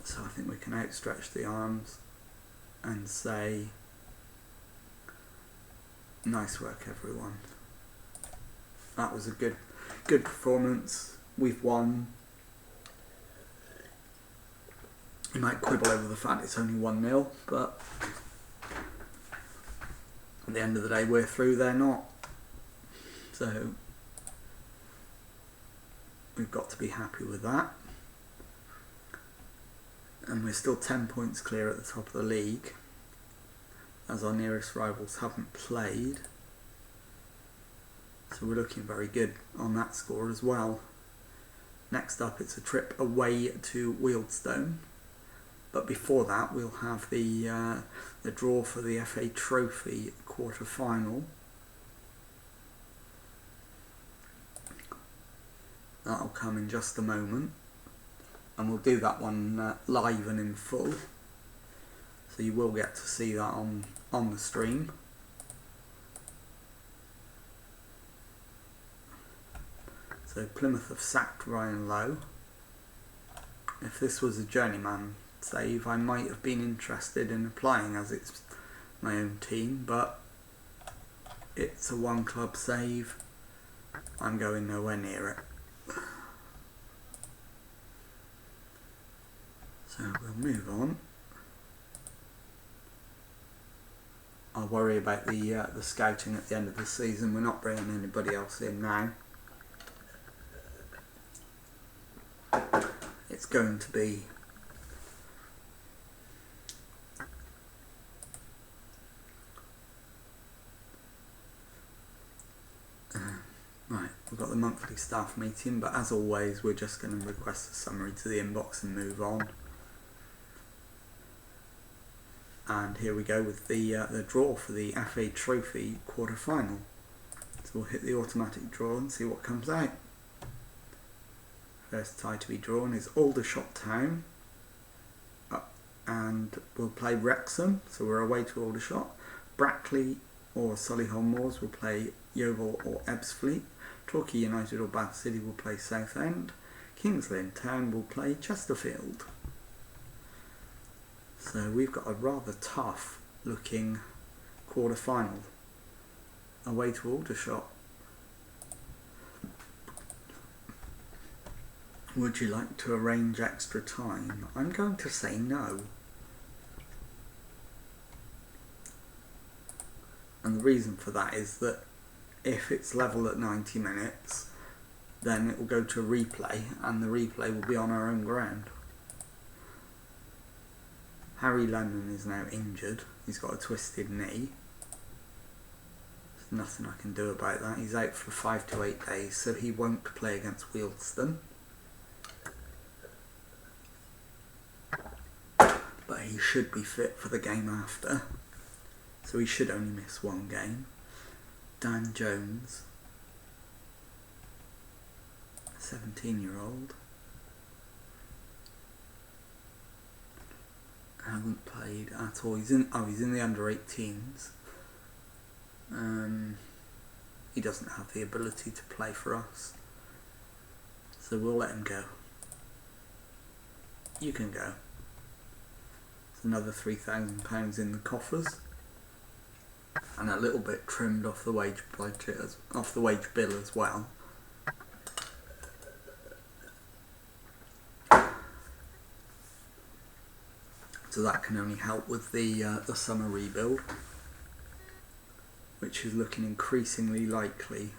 So I think we can outstretch the arms and say, nice work everyone. That was a good performance. We've won. You might quibble over the fact it's only 1-0, but at the end of the day we're through, they're not. So we've got to be happy with that. And we're still 10 points clear at the top of the league, as our nearest rivals haven't played. So we're looking very good on that score as well. Next up, it's a trip away to Wealdstone. But before that, we'll have the draw for the FA Trophy quarter-final. That'll come in just a moment. And we'll do that one live and in full. So you will get to see that on the stream. So Plymouth have sacked Ryan Lowe. If this was a journeyman save, I might have been interested in applying, as it's my own team, but it's a one club save. I'm going nowhere near it. So we'll move on. I'll worry about the scouting at the end of the season. We're not bringing anybody else in now. It's going to be right, we've got the monthly staff meeting, but as always we're just going to request a summary to the inbox and move on. And here we go with the draw for the FA Trophy quarter-final. So we'll hit the automatic draw and see what comes out. First tie to be drawn is Aldershot Town, and we'll play Wrexham, so we're away to Aldershot. Brackley or Solihull Moors will play Yeovil or Ebbsfleet. Torquay United or Bath City will play Southend. Kings Lynn Town will play Chesterfield. So we've got a rather tough looking quarter-final away to Aldershot. Would you like to arrange extra time? I'm going to say no. And the reason for that is that if it's level at 90 minutes, then it will go to a replay, and the replay will be on our own ground. Harry Lennon is now injured. He's got a twisted knee. There's nothing I can do about that. He's out for 5 to 8 days, so he won't play against Wealdstone. But he should be fit for the game after, so he should only miss one game. Dan Jones, 17-year-old, hasn't played at all. He's in the under-18s. He doesn't have the ability to play for us, so we'll let him go. You can go. It's another £3,000 in the coffers, and a little bit trimmed off the wage budget, off the wage bill as well. So that can only help with the summer rebuild, which is looking increasingly likely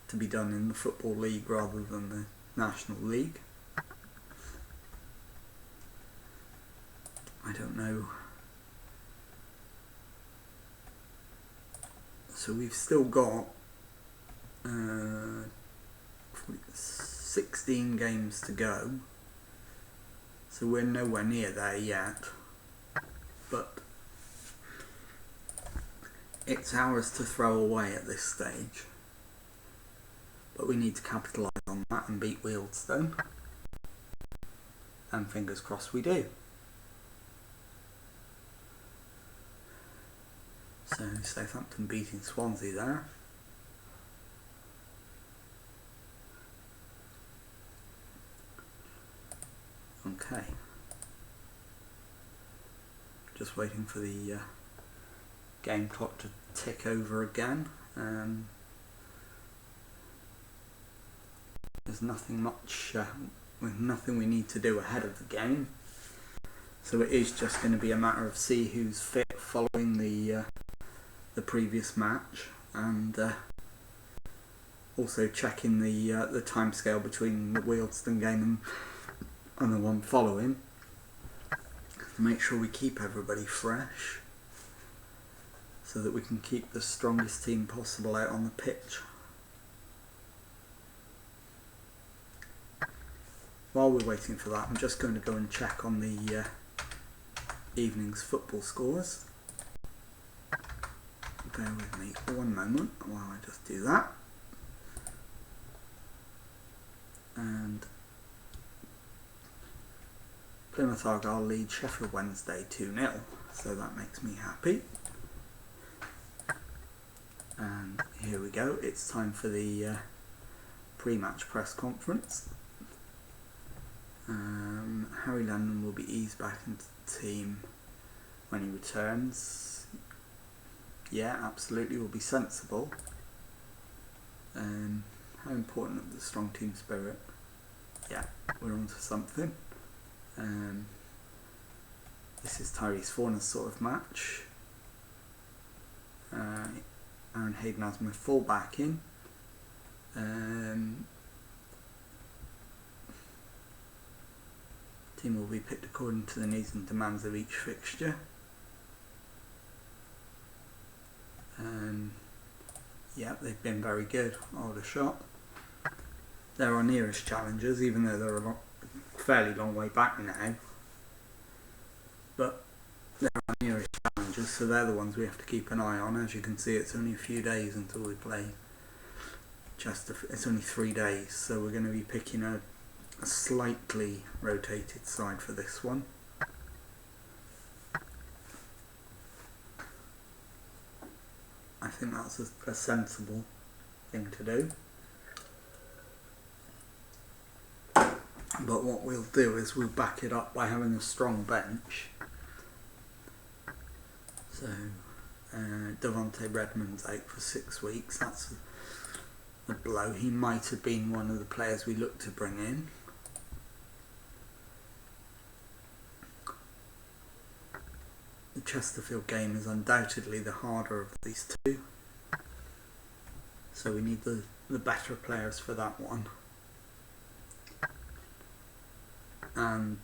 to be done in the Football League rather than the National League. I don't know. So we've still got 16 games to go. So we're nowhere near there yet. But it's ours to throw away at this stage. But we need to capitalise on that and beat Wealdstone. And fingers crossed we do. So Southampton beating Swansea there. Okay. Just waiting for the game clock to tick over again. There's nothing much, nothing we need to do ahead of the game. So it is just going to be a matter of see who's fit following the previous match, and also checking the timescale between the Wealdstone game and the one following, to make sure we keep everybody fresh, so that we can keep the strongest team possible out on the pitch. While we're waiting for that, I'm just going to go and check on the evening's football scores. Bear with me one moment while I just do that. And Plymouth Argyle lead Sheffield Wednesday 2-0, so that makes me happy. And here we go, it's time for the pre-match press conference. Harry Lennon will be eased back into the team when he returns. Yeah, absolutely, will be sensible. How important is the strong team spirit? Yeah, we're on to something. This is Tyrese Forner's sort of match. Aaron Hayden has my full back in. Team will be picked according to the needs and demands of each fixture. Yeah, they've been very good. Aldershot. They're our nearest challengers, even though they're a fairly long way back now. But they're our nearest challengers, so they're the ones we have to keep an eye on. As you can see, it's only a few days until we play Chesterfield. It's only 3 days, so we're going to be picking a slightly rotated side for this one. I think that's a sensible thing to do. But what we'll do is we'll back it up by having a strong bench. So Devontae Redmond's out for 6 weeks. That's a blow. He might have been one of the players we looked to bring in. The Chesterfield game is undoubtedly the harder of these two, so we need the better players for that one. And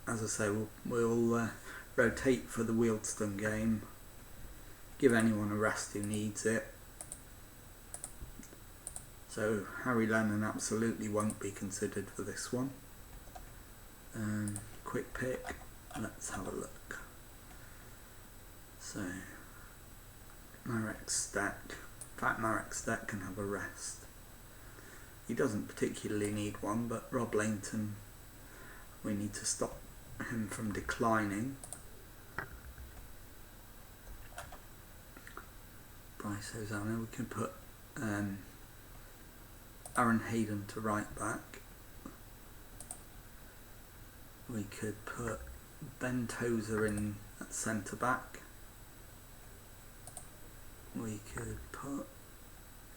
as I say, we'll rotate for the Wealdstone game, give anyone a rest who needs it. So Harry Lennon absolutely won't be considered for this one. Quick pick. let's have a look. So, Marek Steck. In fact, Marek Steck can have a rest. He doesn't particularly need one, but Rob Lainton, we need to stop him from declining. Bryce Hosanna, we can put Aaron Hayden to right back. We could put Ben Tozer in at centre back. We could put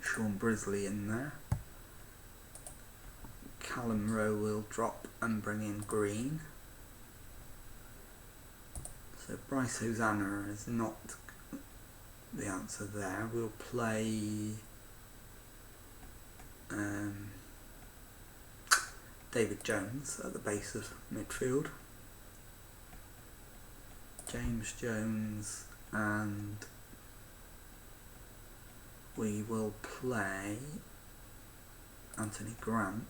Sean Brisley in there. Callum Rowe will drop and bring in Green. So Bryce Hosanna is not the answer there. We'll play David Jones at the base of midfield. James Jones, and we will play Anthony Grant.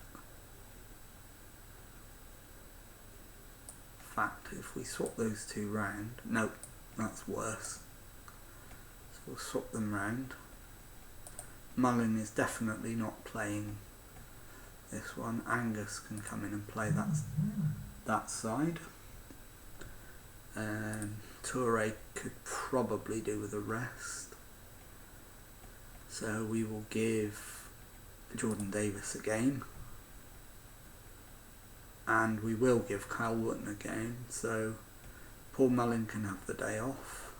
In fact, if we swap those two round, no, that's worse. So we'll swap them round. Mullin is definitely not playing this one. Angus can come in and play that side. Toure could probably do with a rest. So we will give Jordan Davis a game. And we will give Kyle Wootton a game. So Paul Mullin can have the day off.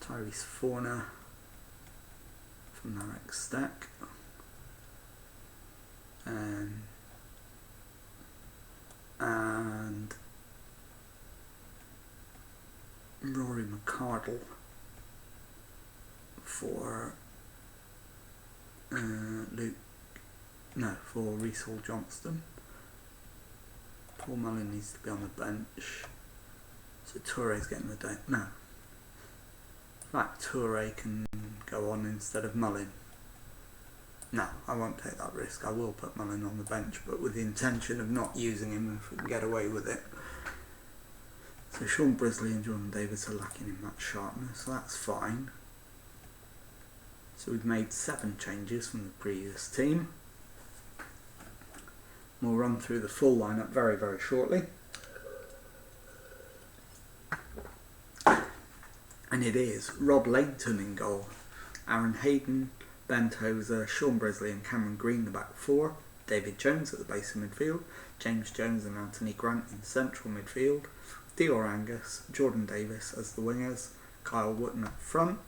Tyrese Forner from Marek Steck. And Rory McCardle for for Reece Hall-Johnston. Paul Mullin needs to be on the bench. So Toure's getting the day. No. In fact, Toure can go on instead of Mullin. No, I won't take that risk. I will put Mullin on the bench, but with the intention of not using him if we can get away with it. So Sean Brisley and Jordan Davis are lacking in that sharpness, so that's fine. So we've made 7 changes from the previous team. We'll run through the full lineup very, very shortly. And it is Rob Lainton in goal, Aaron Hayden, Ben Tozer, Sean Brisley and Cameron Green the back 4, David Jones at the base of midfield, James Jones and Anthony Grant in central midfield, Dior Angus, Jordan Davis as the wingers, Kyle Wootton up front.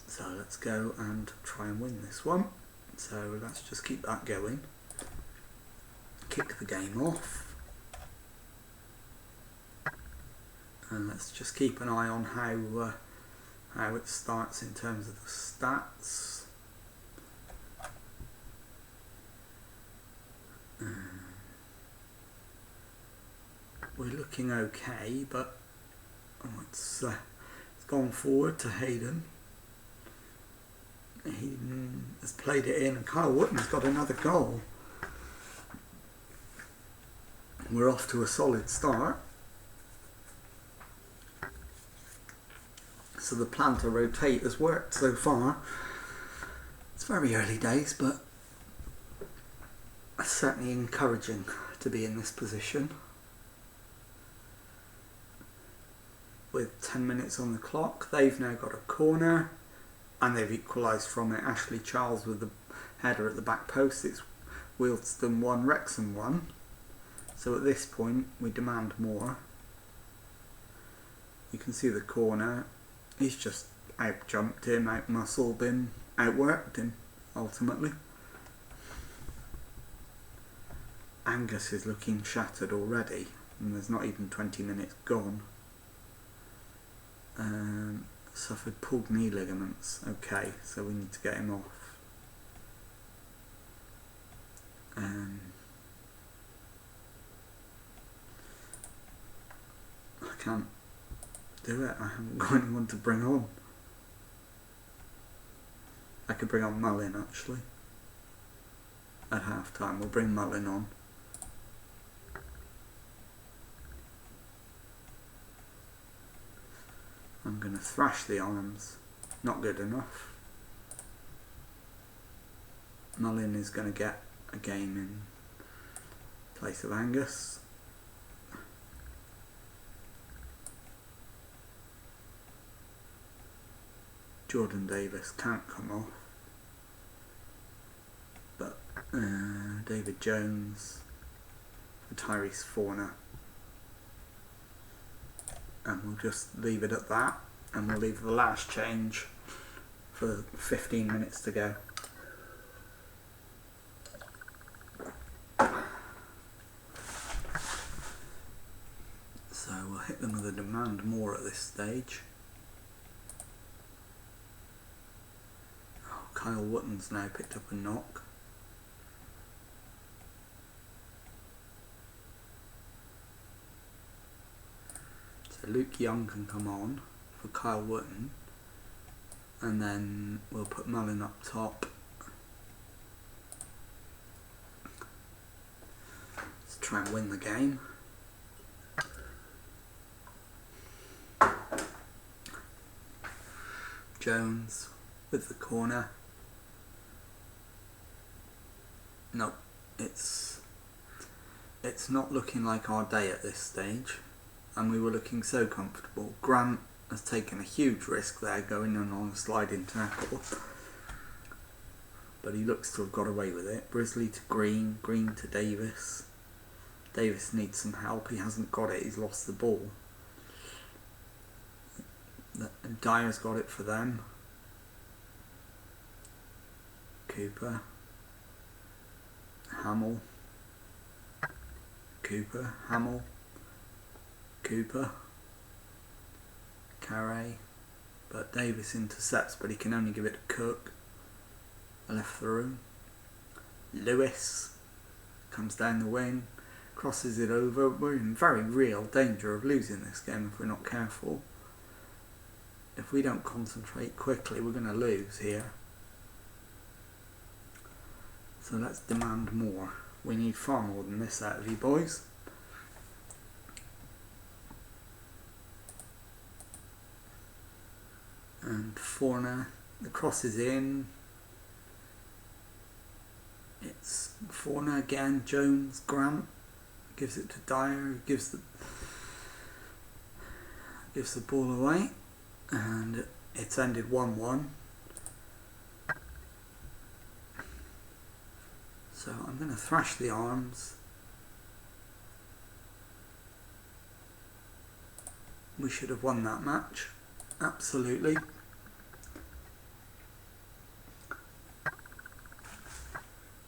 So let's go and try and win this one. So let's just keep that going. Kick the game off. And let's just keep an eye on how it starts in terms of the stats. We're looking okay, but it's gone forward to Hayden. Hayden has played it in, and Kyle Wootton's got another goal. We're off to a solid start. So the plan to rotate has worked so far. It's very early days, but it's certainly encouraging to be in this position. With 10 minutes on the clock, they've now got a corner and they've equalised from it. Ashley Charles with the header at the back post. It's Wealdstone 1, Wrexham 1. So at this point we demand more. You can see the corner. He's just out-jumped him, out-muscled him, outworked him, ultimately. Angus is looking shattered already, and there's not even 20 minutes gone. Suffered pulled knee ligaments. Okay, so we need to get him off. I can't do it. I haven't got anyone to bring on. I could bring on Mullin actually. At half time, we'll bring Mullin on. going to thrash the arms. Not good enough. Mullin is going to get a game in place of Angus. Jordan Davis can't come off. But David Jones for Tyrese Forner. And we'll just leave it at that. And we'll leave the last change for 15 minutes to go. So we'll hit them with a demand more at this stage. Oh, Kyle Wotton's now picked up a knock. So Luke Young can come on for Kyle Wotton, and then we'll put Mullin up top. Let's try and win the game. Jones with the corner. No, it's not looking like our day at this stage, and we were looking so comfortable. Grant has taken a huge risk there, going in on a sliding tackle, but he looks to have got away with it. Brisley to Green, Green to Davis. Davis needs some help, he hasn't got it, he's lost the ball. Dyer's got it for them. Cooper. Hamill. Cooper. Hamill. Cooper. Carey. But Davis intercepts, but he can only give it to Cook. Left through. Lewis comes down the wing, crosses it over. We're in very real danger of losing this game if we're not careful. If we don't concentrate quickly, we're going to lose here. So let's demand more. We need far more than this out of you boys. And Forner, the cross is in. It's Forner again, Jones, Grant. Gives it to Dyer, gives the ball away. And it's ended 1-1. So I'm going to thrash the arms. We should have won that match. Absolutely.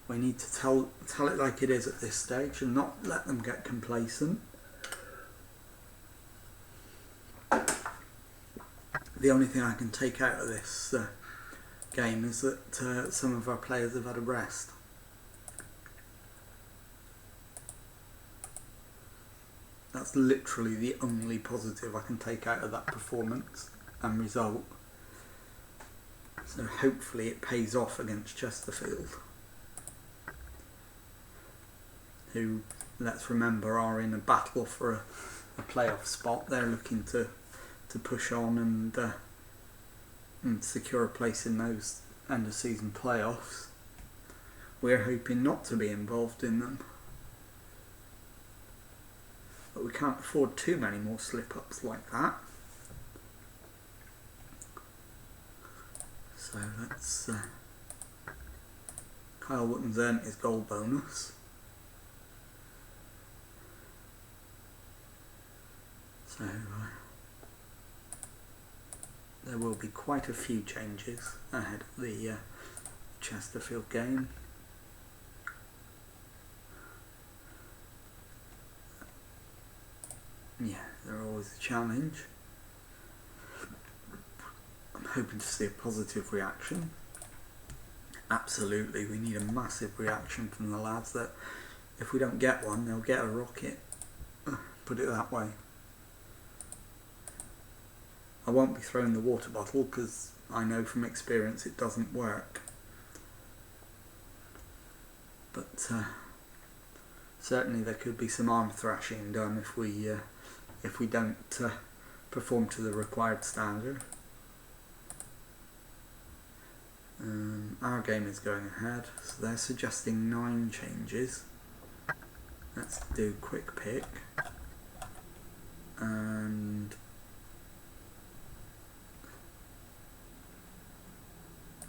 We need to tell it like it is at this stage and not let them get complacent. The only thing I can take out of this game is that some of our players have had a rest. That's literally the only positive I can take out of that performance and result. So hopefully it pays off against Chesterfield, who, let's remember, are in a battle for a playoff spot. They're looking to push on and secure a place in those end of season playoffs. We're hoping not to be involved in them, but we can't afford too many more slip-ups like that. So let's Kyle Wotton's earned his goal bonus. So there will be quite a few changes ahead of the Chesterfield game. Yeah, they're always a challenge. I'm hoping to see a positive reaction. Absolutely, we need a massive reaction from the lads. That if we don't get one, they'll get a rocket. Put it that way. I won't be throwing the water bottle because I know from experience it doesn't work. But certainly there could be some arm thrashing done if we don't perform to the required standard. Our game is going ahead, so they're suggesting 9 changes. Let's do quick pick. And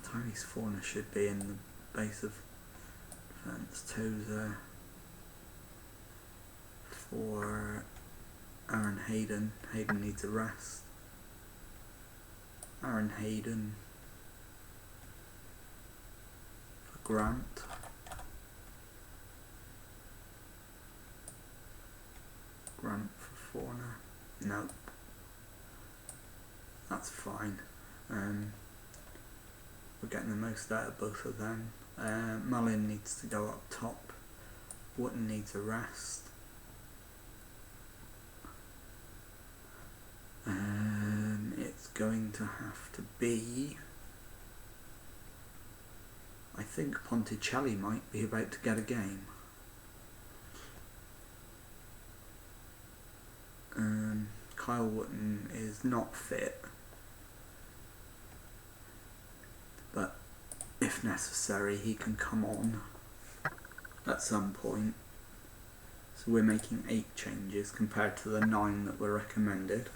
Tyrese Forner should be in the base of defence. Tozer for Aaron Hayden. Hayden needs a rest. Aaron Hayden for Grant. Grant for Forner. Nope. That's fine. We're getting the most out of both of them. Mullin needs to go up top. Wootton needs a rest. It's going to have to be... I think Ponticelli might be about to get a game. Kyle Wootton is not fit, but if necessary he can come on at some point. So we're making 8 changes compared to the 9 that were recommended.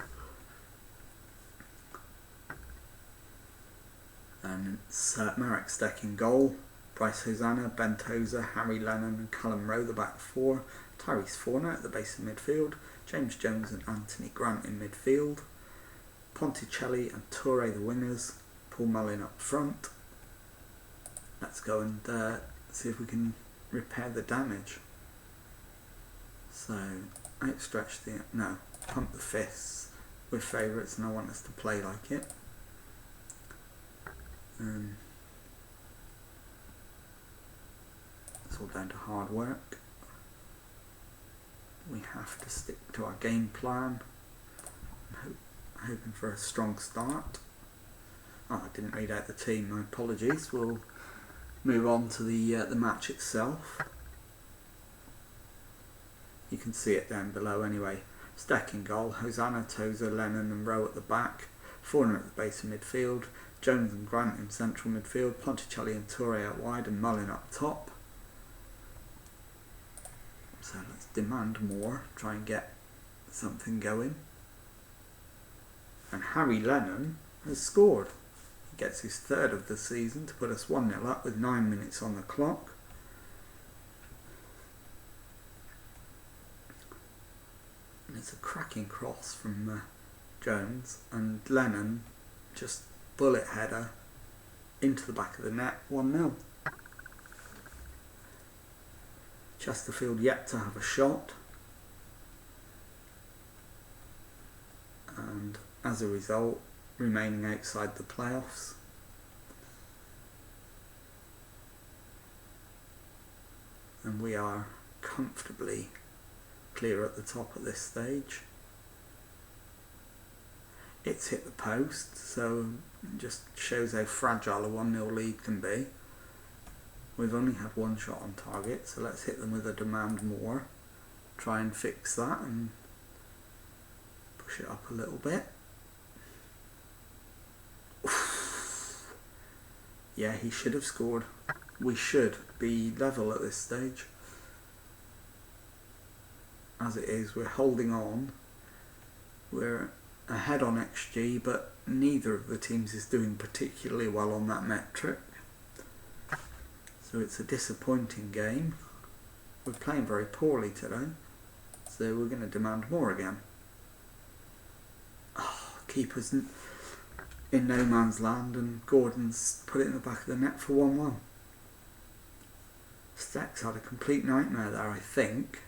And it's Marek Steck in goal, Bryce Hosanna, Ben Tozer, Harry Lennon and Callum Rowe the back 4, Tyrese Forner at the base of midfield, James Jones and Anthony Grant in midfield, Ponticelli and Toure the wingers, Paul Mullin up front. Let's go and see if we can repair the damage. So, outstretch the... no, pump the fists. We're favourites and I want us to play like it. It's all down to hard work. We have to stick to our game plan. I'm hoping for a strong start. Oh, I didn't read out the team, my apologies. We'll move on to the match itself. You can see it down below anyway. Steck in goal, Hosanna, Tozer, Lennon and Rowe at the back, Forner at the base of midfield, Jones and Grant in central midfield, Ponticelli and Toure out wide and Mullin up top. So let's demand more, try and get something going. And Harry Lennon has scored. He gets his 3rd of the season to put us 1-0 up with 9 minutes on the clock. And it's a cracking cross from Jones, and Lennon just bullet header into the back of the net, 1-0. Chesterfield yet to have a shot, and as a result remaining outside the playoffs. And we are comfortably clear at the top at this stage. It's hit the post, so it just shows how fragile a 1-0 lead can be. We've only had 1 shot on target, so let's hit them with a demand more. Try and fix that and push it up a little bit. Oof. Yeah, he should have scored. We should be level at this stage. As it is, we're holding on. We're ahead on XG, but neither of the teams is doing particularly well on that metric. So it's a disappointing game. We're playing very poorly today, so we're going to demand more again. Oh, keeper's in no man's land and Gordon's put it in the back of the net for 1-1. Steck's had a complete nightmare there, I think.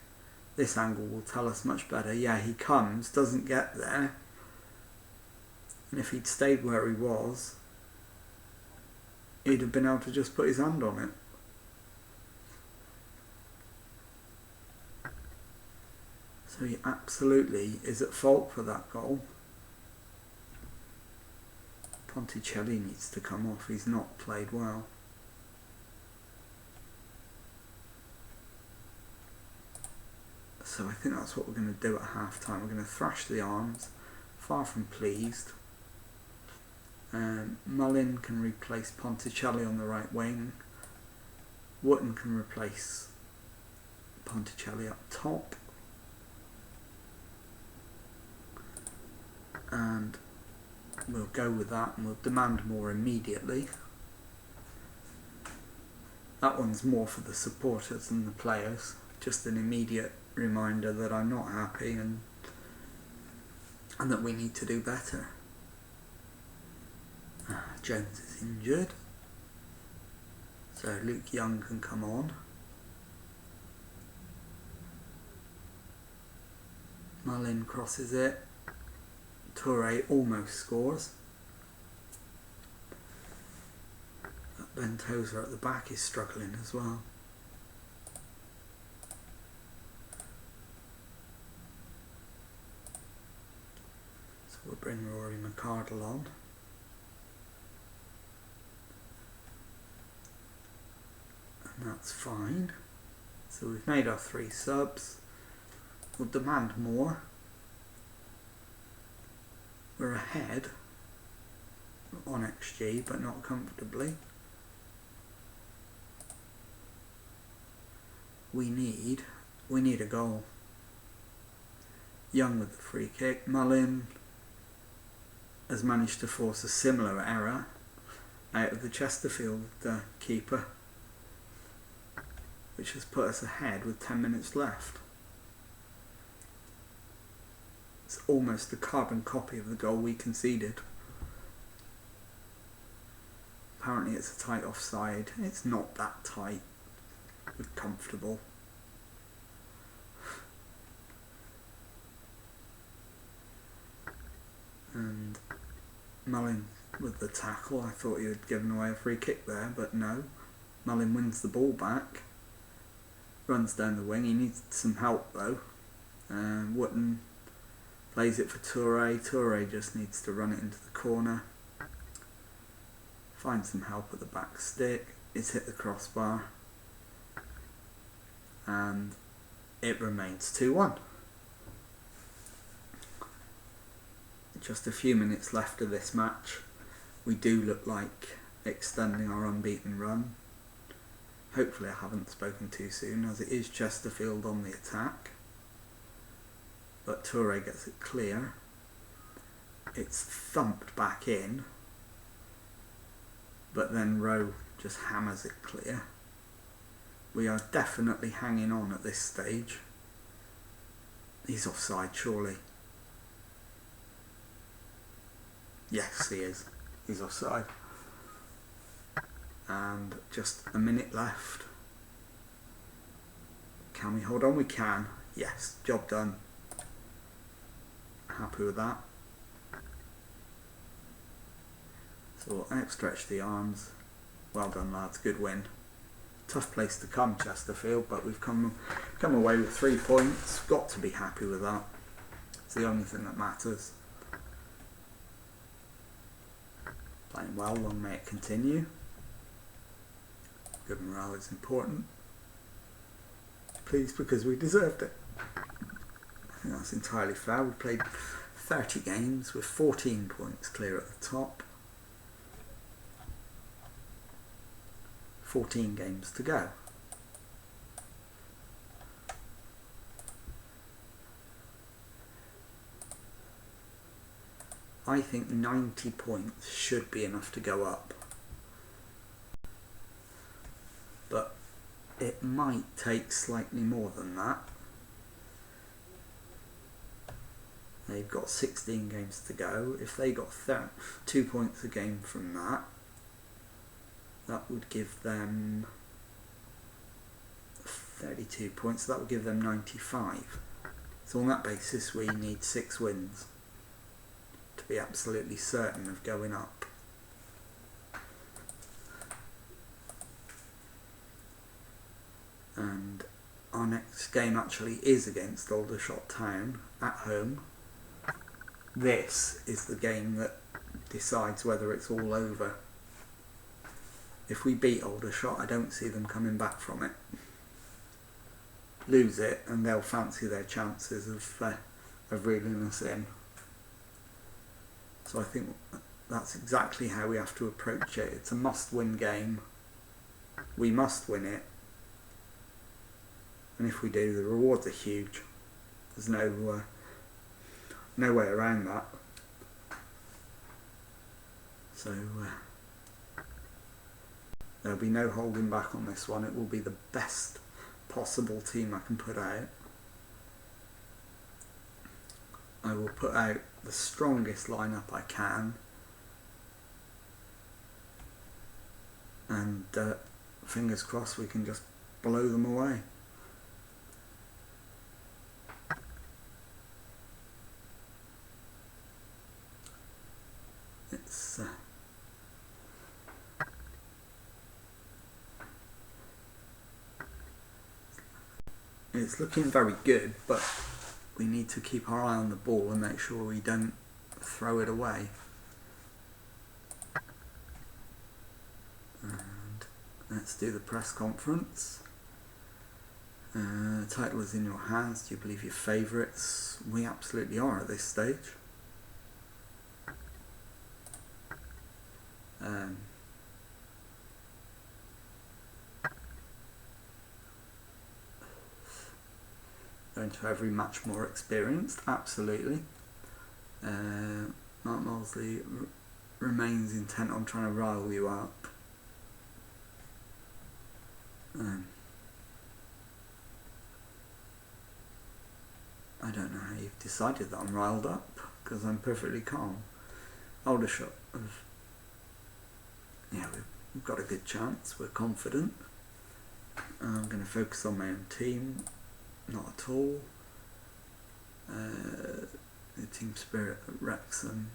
This angle will tell us much better. Yeah, he comes, doesn't get there. And if he'd stayed where he was, he'd have been able to just put his hand on it. So he absolutely is at fault for that goal. Ponticelli needs to come off, he's not played well. So I think that's what we're going to do at half time. We're going to thrash the arms, far from pleased. Mullin can replace Ponticelli on the right wing. Wootton can replace Ponticelli up top. And we'll go with that, and we'll demand more immediately. That one's more for the supporters than the players. Just an immediate reminder that I'm not happy and that we need to do better. Jones is injured, so Luke Young can come on. Mullin crosses it. Toure almost scores. That Ventosa at the back is struggling as well. So we'll bring Rory McArdle on. And that's fine. So we've made our 3 subs. We'll demand more. We're ahead on XG, but not comfortably. We need a goal. Young with the free kick. Mullin has managed to force a similar error out of the Chesterfield keeper, which has put us ahead with 10 minutes left. It's almost a carbon copy of the goal we conceded. Apparently it's a tight offside. It's not that tight. We're comfortable. And Mullin with the tackle. I thought he had given away a free kick there, but no. Mullin wins the ball back. Runs down the wing. He needs some help though. Wootton plays it for Toure. Toure just needs to run it into the corner. Find some help at the back stick. It's hit the crossbar. And it remains 2-1. Just a few minutes left of this match. We do look like extending our unbeaten run. Hopefully I haven't spoken too soon, as it is Chesterfield on the attack. But Toure gets it clear. It's thumped back in. But then Rowe just hammers it clear. We are definitely hanging on at this stage. He's offside, surely. Yes, he is. He's offside. And just a minute left. Can we hold on? We can. Yes, job done. Happy with that. So we'll outstretch the arms. Well done, lads. Good win. Tough place to come, Chesterfield, but we've come away with 3 points. Got to be happy with that. It's the only thing that matters. Playing well, long may it continue. Good morale is important. Please, because we deserved it. I think that's entirely fair. We played 30 games with 14 points clear at the top. 14 games to go. I think 90 points should be enough to go up. But it might take slightly more than that. They've got 16 games to go. If they got 2 points a game from that, that would give them 32 points. So that would give them 95. So on that basis, we need 6 wins to be absolutely certain of going up. And our next game actually is against Aldershot Town at home. This is the game that decides whether it's all over. If we beat Aldershot, I don't see them coming back from it. Lose it and they'll fancy their chances of reeling us in. So I think that's exactly how we have to approach it. It's a must-win game. We must win it. And if we do, the rewards are huge. There's no way around that. So there'll be no holding back on this one. It will be the best possible team I can put out. I will put out the strongest lineup I can, and fingers crossed we can just blow them away. It's looking very good, but we need to keep our eye on the ball and make sure we don't throw it away. And let's do the press conference. Title is in your hands. Do you believe your favourites? We absolutely are at this stage. Going to every match more experienced, absolutely. Mark Molesley remains intent on trying to rile you up. I don't know how you've decided that I'm riled up, because I'm perfectly calm. Aldershot of... Yeah, we've got a good chance, we're confident. I'm going to focus on my own team. Not at all. The team spirit at Wrexham,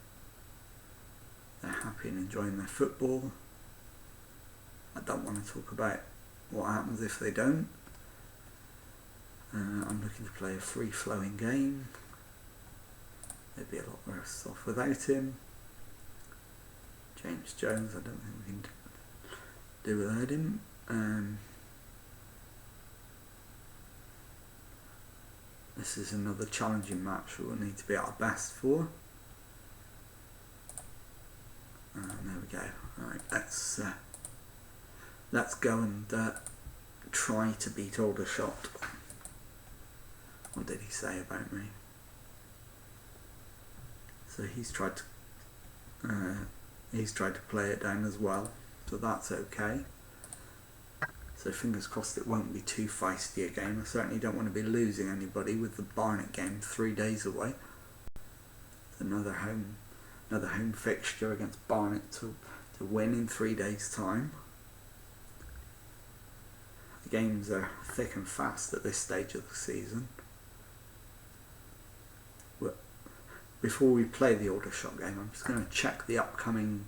they're happy and enjoying their football. I don't want to talk about what happens if they don't. I'm looking to play a free-flowing game. They'd be a lot worse off without him. James Jones, I don't think we can do without him. This is another challenging match we'll need to be at our best for. There we go. Alright, let's go and try to beat Aldershot. What did he say about me? So he's tried to play it down as well, so that's okay. So fingers crossed it won't be too feisty a game. I certainly don't want to be losing anybody with the Barnet game 3 days away. Another home fixture against Barnet to win in 3 days' time. The games are thick and fast at this stage of the season. Before we play the Aldershot game, I'm just going to check the upcoming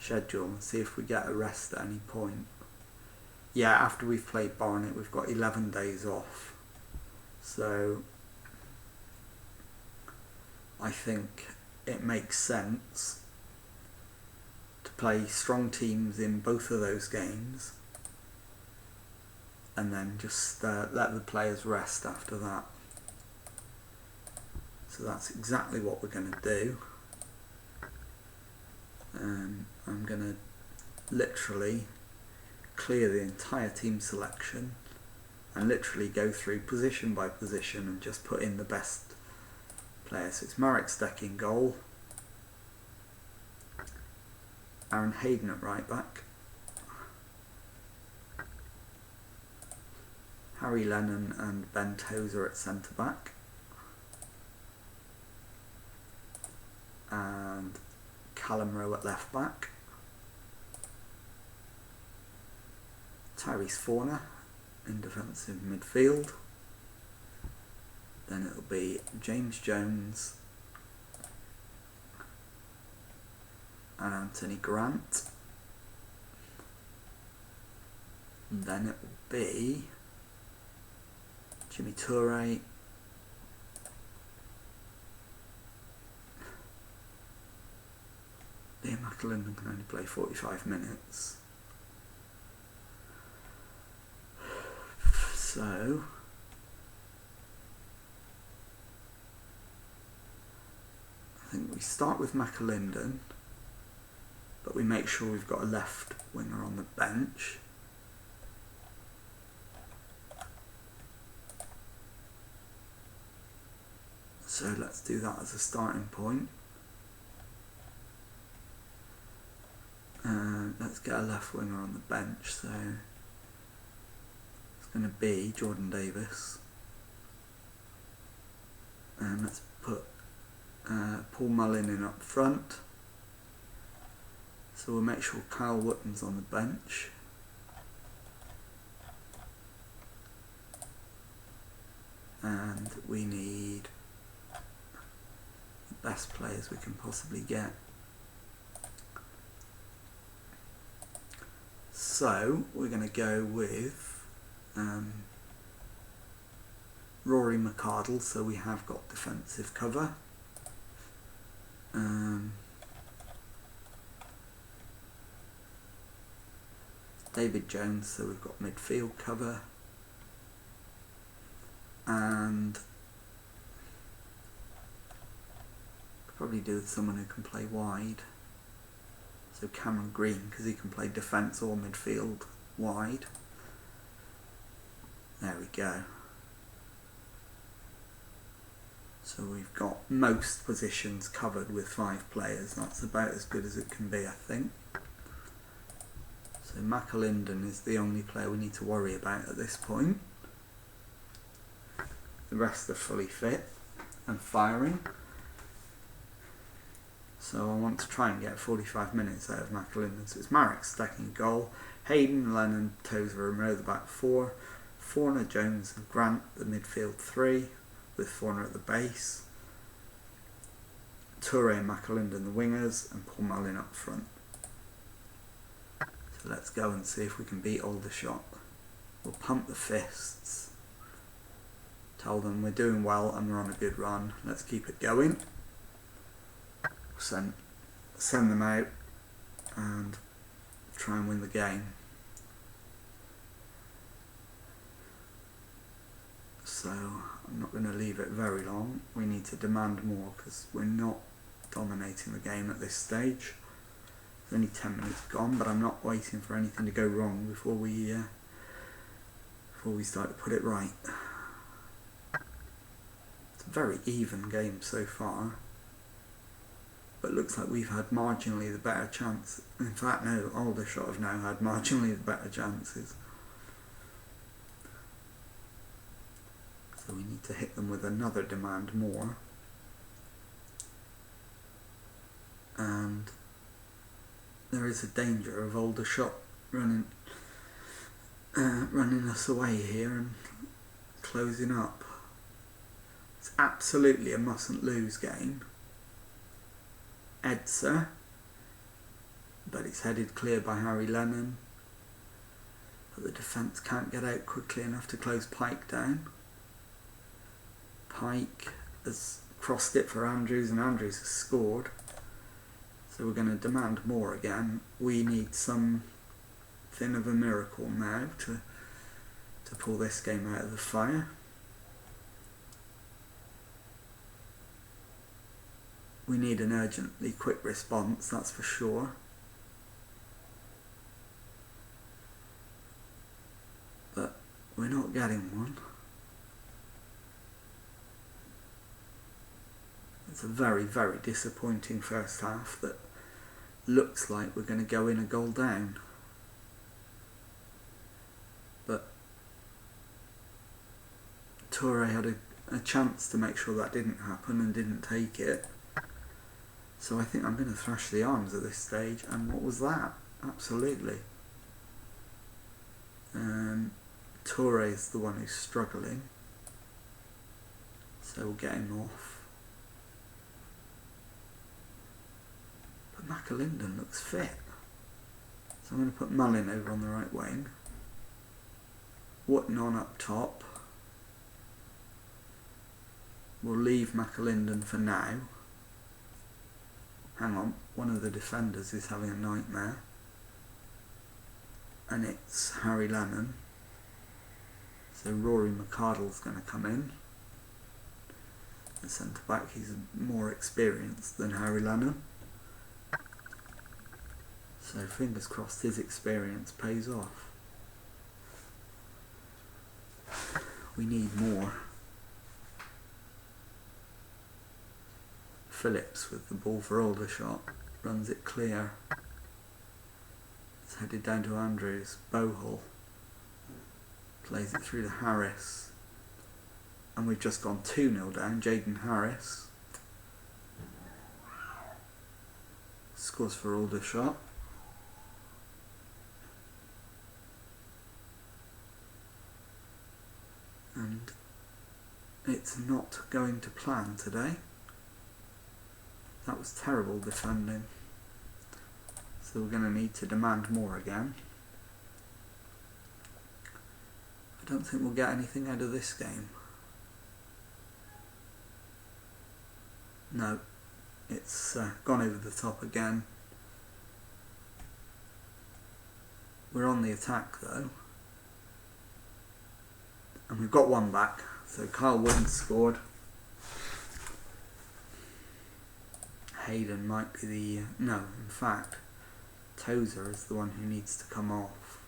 schedule and see if we get a rest at any point. Yeah, after we've played Barnet, we've got 11 days off. So I think it makes sense to play strong teams in both of those games and then just let the players rest after that. So that's exactly what we're going to do. I'm going to literally clear the entire team selection and literally go through position by position and just put in the best players. So it's Marek Steck in goal, Aaron Hayden at right back, Harry Lennon and Ben Tozer at centre back, and Callum Rowe at left back, Tyrese Forner in defensive midfield. Then it'll be James Jones and Anthony Grant. And then it will be Jimmy Toure, Liam McAlinden can only play 45 minutes. So I think we start with McAlinden, but we make sure we've got a left winger on the bench. So let's do that as a starting point. Let's get a left winger on the bench, so it's going to be Jordan Davis. And let's put Paul Mullin in up front. So we'll make sure Kyle Wotton's on the bench. And we need the best players we can possibly get. So we're going to go with Rory McArdle, so we have got defensive cover. David Jones, so we've got midfield cover. And could probably do with someone who can play wide. So Cameron Green, because he can play defence or midfield wide. There we go. So we've got most positions covered with 5 players. That's about as good as it can be, I think. So McAlinden is the only player we need to worry about at this point. The rest are fully fit and firing. So I want to try and get 45 minutes out of McAlinden. So it's Marek stacking goal, Hayden, Lennon, Tozer and Rowe the back 4, Forner, Jones and Grant the midfield 3, with Forner at the base, Toure and McAlinden the wingers, and Paul Mullin up front. So let's go and see if we can beat Aldershot. We'll pump the fists. Tell them we're doing well and we're on a good run. Let's keep it going. Send them out and try and win the game. So I'm not going to leave it very long. We need to demand more because we're not dominating the game at this stage. It's only 10 minutes gone, but I'm not waiting for anything to go wrong before we start to put it right. It's a very even game so far, but it looks like we've had marginally the better chance. In fact, no, Aldershot have now had marginally the better chances. So we need to hit them with another demand more. And there is a danger of Aldershot running us away here and closing up. It's absolutely a mustn't lose game. Edser, but it's headed clear by Harry Lennon. But the defence can't get out quickly enough to close Pike down. Pike has crossed it for Andrews and Andrews has scored. So we're going to demand more again. We need something of a miracle now to pull this game out of the fire. We need an urgently quick response, that's for sure. But we're not getting one. It's a very, very disappointing first half that looks like we're going to go in a goal down. But Toure had a chance to make sure that didn't happen and didn't take it. So I think I'm going to thrash the arms at this stage. And what was that? Absolutely. Toure is the one who's struggling. So we'll get him off. But McAlinden looks fit. So I'm going to put Mullin over on the right wing. Wotton on up top. We'll leave McAlinden for now. Hang on, one of the defenders is having a nightmare. And it's Harry Lennon. So Rory McArdle's going to come in. the centre back. He's more experienced than Harry Lennon. So fingers crossed his experience pays off. We need more. Phillips with the ball for Aldershot, runs it clear. It's headed down to Andrews. Bohol plays it through to Harris. And we've just gone 2-0 down. Jaden Harris scores for Aldershot. And it's not going to plan today. That was terrible defending. So we're going to need to demand more again. I don't think we'll get anything out of this game. No, it's gone over the top again. We're on the attack though. And we've got one back. So Kyle Wooden scored. Hayden might be the... no, in fact, Tozer is the one who needs to come off.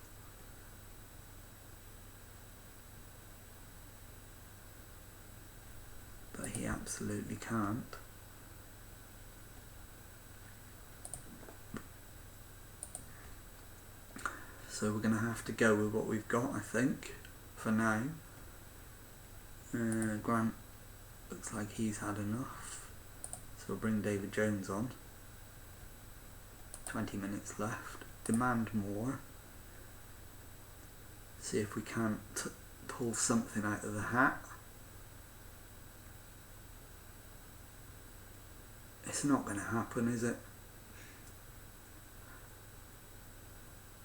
But he absolutely can't. So we're going to have to go with what we've got, I think, for now. Grant looks like he's had enough. So we'll bring David Jones on. 20 minutes left. Demand more. See if we can't pull something out of the hat. It's not going to happen, is it?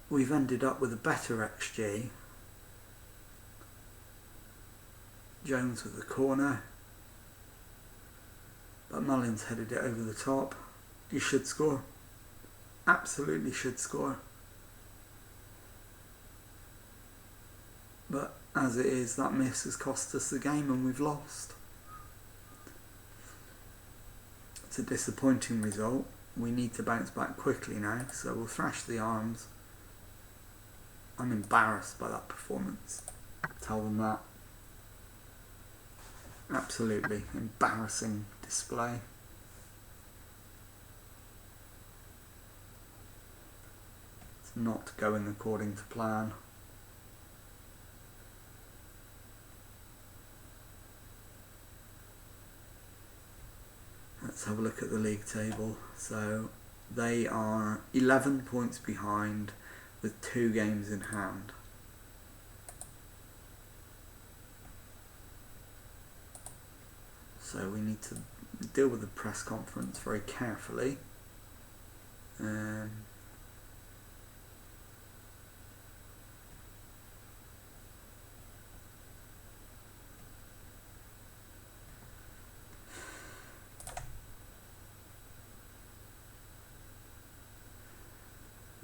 We've ended up with a better XG. Jones with the corner. But Mullins headed it over the top. He should score. Absolutely should score. But as it is, that miss has cost us the game and we've lost. It's a disappointing result. We need to bounce back quickly now, so we'll thrash the arms. I'm embarrassed by that performance. Tell them that. Absolutely embarrassing display. It's not going according to plan. Let's have a look at the league table. So they are 11 points behind with 2 games in hand. So we need to deal with the press conference very carefully. And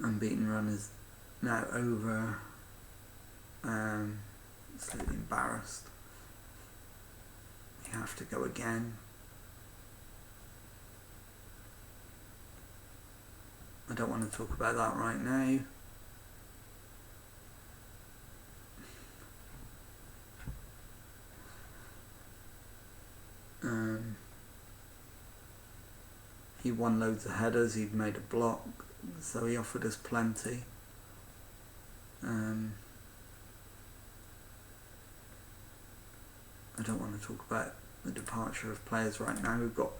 unbeaten run is now over. Slightly embarrassed. We have to go again. I don't want to talk about that right now. He won loads of headers, he'd made a block, so he offered us plenty. I don't want to talk about the departure of players right now. We've got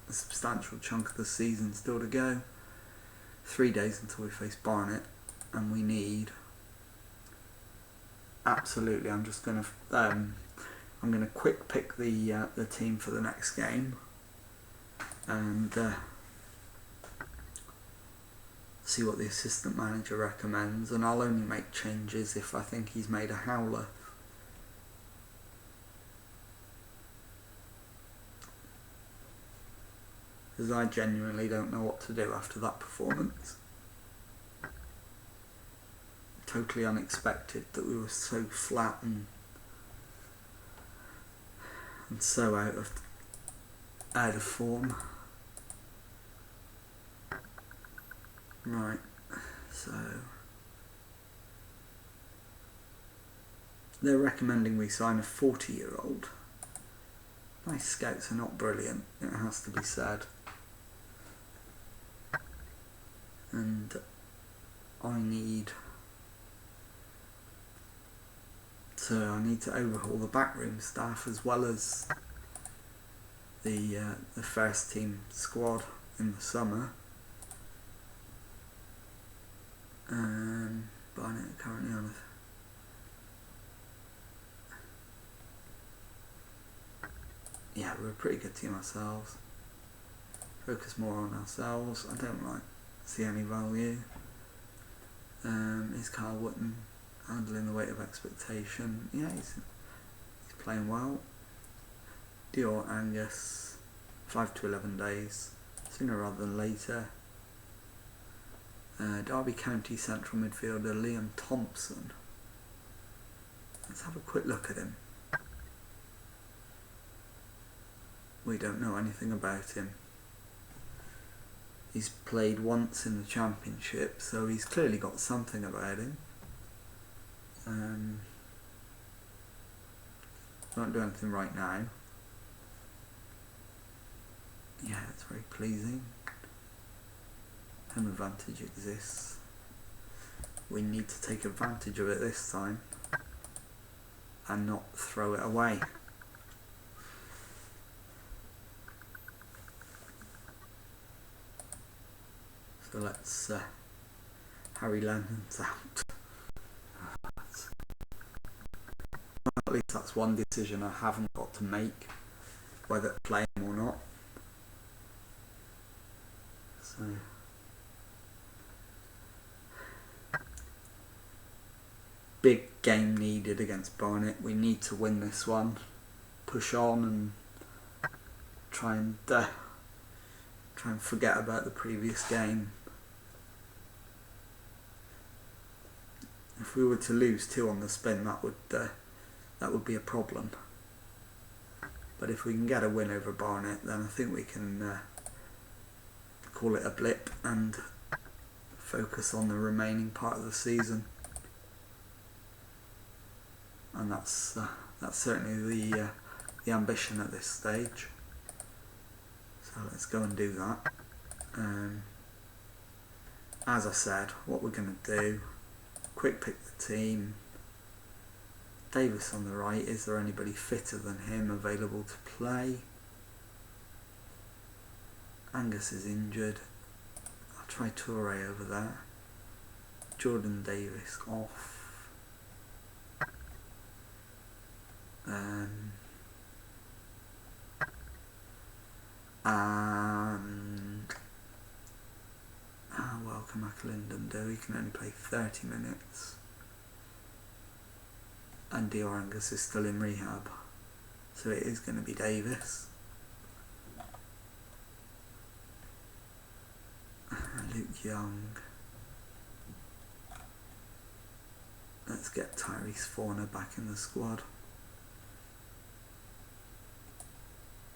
a substantial chunk of the season still to go. 3 days until we face Barnet, and we need absolutely. I'm gonna quick pick the team for the next game, and see what the assistant manager recommends. And I'll only make changes if I think he's made a howler. Because I genuinely don't know what to do after that performance. Totally unexpected that we were so flat and so out of out of form. Right, so they're recommending we sign a 40-year-old. My scouts are not brilliant, it has to be said. And I need to overhaul the backroom staff as well as the first team squad in the summer. Barnet currently on we're a pretty good team ourselves. Focus more on ourselves. I don't see any value. Is Kyle Wootton handling the weight of expectation? Yeah, he's playing well. Dior Angus, 5 to 11 days, sooner rather than later. Derby County central midfielder Liam Thompson. Let's have a quick look at him. We don't know anything about him. He's played once in the Championship, so he's clearly got something about him. Won't do anything right now. Yeah, it's very pleasing. Home advantage exists. We need to take advantage of it this time and not throw it away. So let's Harry Lennon's out. At least that's one decision I haven't got to make, whether to play him or not. So big game needed against Barnet. We need to win this one, push on and try and forget about the previous game. If we were to lose 2 on the spin, that would be a problem. But if we can get a win over Barnet, then I think we can call it a blip and focus on the remaining part of the season. And that's certainly the ambition at this stage. So let's go and do that. As I said, what we're going to do, quick pick the team. Davis on the right, is there anybody fitter than him available to play? Angus is injured. I'll try Toure over there. Jordan Davis off. And how well can McAlinden do? He can only play 30 minutes. And Dior Angus is still in rehab, so it is going to be Davis. Luke Young. Let's get Tyrese Forner back in the squad.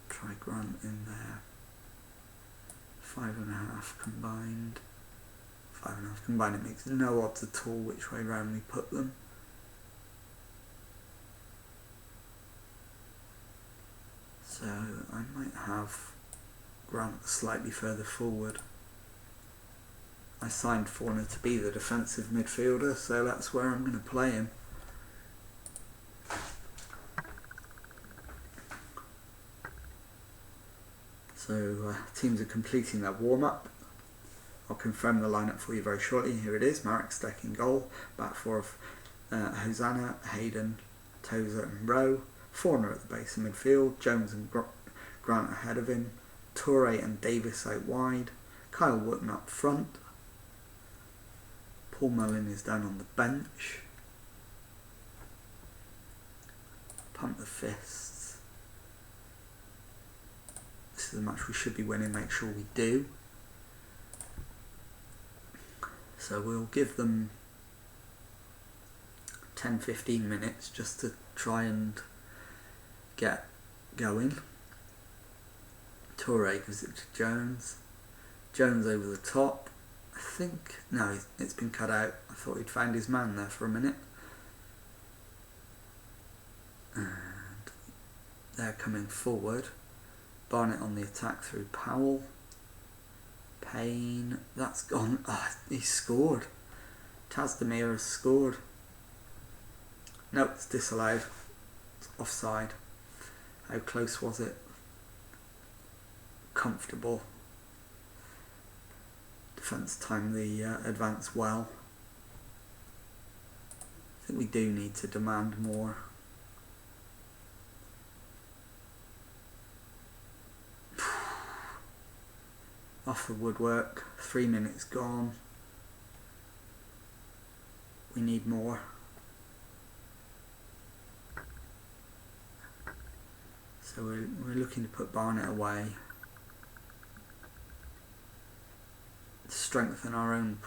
Try Grant in there. 5.5 combined. 5.5 combined, it makes no odds at all which way round we put them. So I might have Grant slightly further forward. I signed Forner to be the defensive midfielder, so that's where I'm going to play him. So teams are completing their warm-up. I'll confirm the lineup for you very shortly. Here it is. Marek Steck in goal. Back four of Hosanna, Hayden, Tozer and Rowe. Forner at the base of midfield. Jones and Grant ahead of him. Toure and Davis out wide. Kyle Wootton up front. Paul Mullin is down on the bench. Pump the fists. This is a match we should be winning, make sure we do. So we'll give them 10-15 minutes just to try and get going. Toure gives it to Jones. Jones over the top. I think... No, it's been cut out. I thought he'd found his man there for a minute. And they're coming forward. Barnett on the attack through Powell. Payne. That's gone. Oh, he scored. Tazdemir has scored. Nope, it's disallowed. It's offside. How close was it? Comfortable. Defence timed the advance well. I think we do need to demand more. Off the woodwork. 3 minutes gone. We need more. So we're looking to put Barnett away. To strengthen our own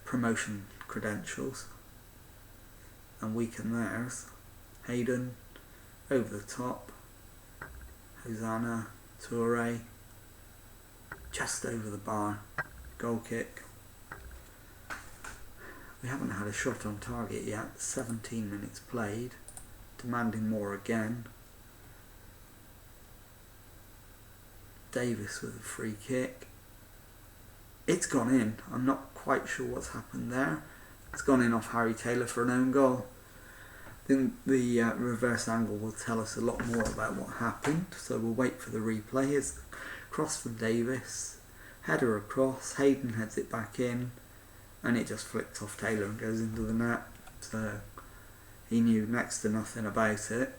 promotion credentials. And weaken theirs. Hayden. Over the top. Hosanna. Toure. Just over the bar. Goal kick. We haven't had a shot on target yet. 17 minutes played. Demanding more again. Davis with a free kick. It's gone in. I'm not quite sure what's happened there. It's gone in off Harry Taylor for an own goal. I think the reverse angle will tell us a lot more about what happened. So we'll wait for the replay. Here's cross from Davis. Header across. Hayden heads it back in. And it just flicks off Taylor and goes into the net. So he knew next to nothing about it.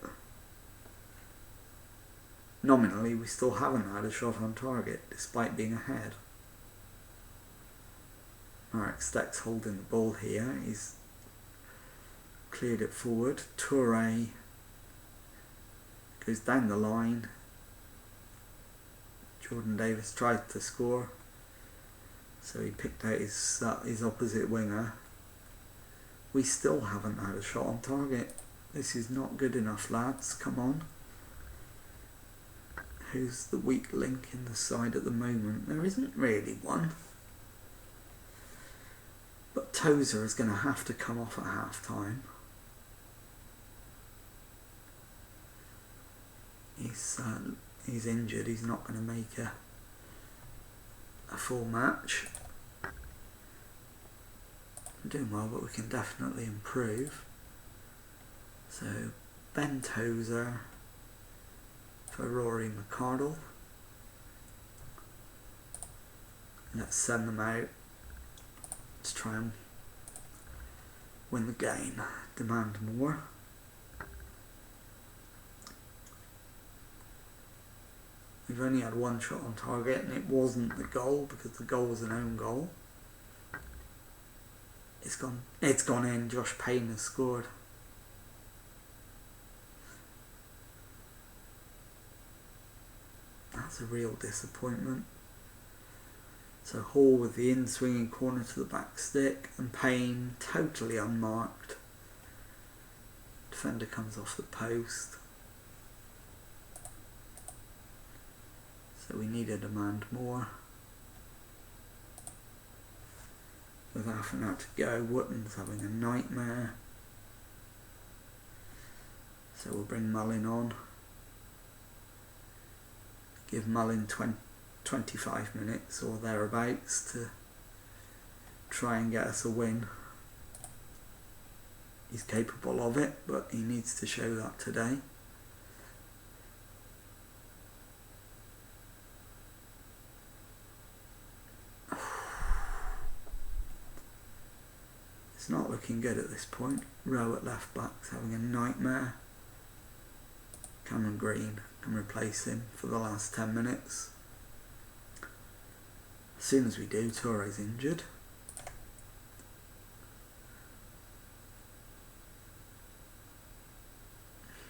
Nominally, we still haven't had a shot on target, despite being ahead. Marek Stek's holding the ball here. He's cleared it forward. Toure goes down the line. Jordan Davis tried to score, so he picked out his opposite winger. We still haven't had a shot on target. This is not good enough, lads. Come on. Who's the weak link in the side at the moment? There isn't really one. But Tozer is going to have to come off at half time. He's injured. He's not going to make a full match. We're doing well, but we can definitely improve. So Ben Tozer for Rory McCardle. Let's send them out. Let's try and win the game. Demand more. We've only had one shot on target, and it wasn't the goal because the goal was an own goal. It's gone in. Josh Payne has scored. That's a real disappointment. So Hall with the in-swinging corner to the back stick, and Payne totally unmarked. Defender comes off the post. So we need to demand more. With half an hour to go, Wotton's having a nightmare. So we'll bring Mullin on. Give Mullin 25 minutes or thereabouts to try and get us a win. He's capable of it, but he needs to show that today. It's not looking good at this point. Rowe at left back's having a nightmare. Cameron Green can replace him for the last 10 minutes. As soon as we do, Toure's injured.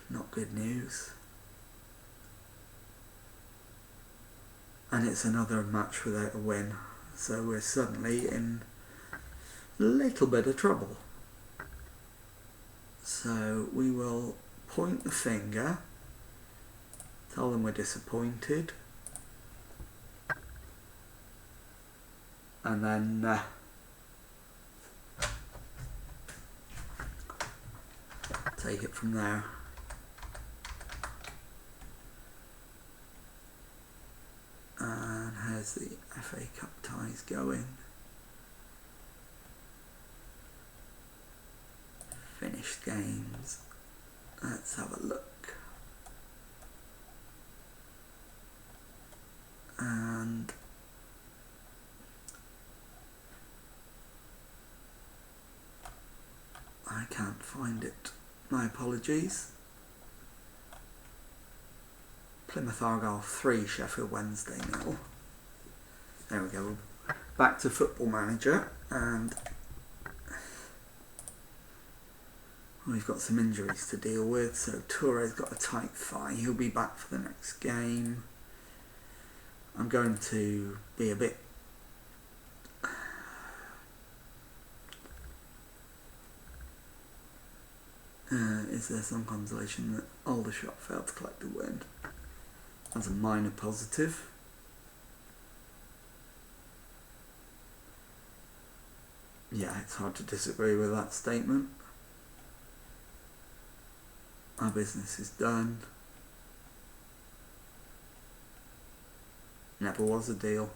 Not good news. And it's another match without a win. So we're suddenly in a little bit of trouble. So we will point the finger, tell them we're disappointed, and then take it from there. And here's the FA Cup ties going. Finished games. Let's have a look. And I can't find it. My apologies. Plymouth Argyle 3, Sheffield Wednesday 0. There we go. Back to Football Manager, and we've got some injuries to deal with. So Touré's got a tight thigh. He'll be back for the next game. I'm going to be a bit is there some consolation that Aldershot failed to collect a win? That's a minor positive. Yeah, it's hard to disagree with that statement. Our business is done. Never was a deal.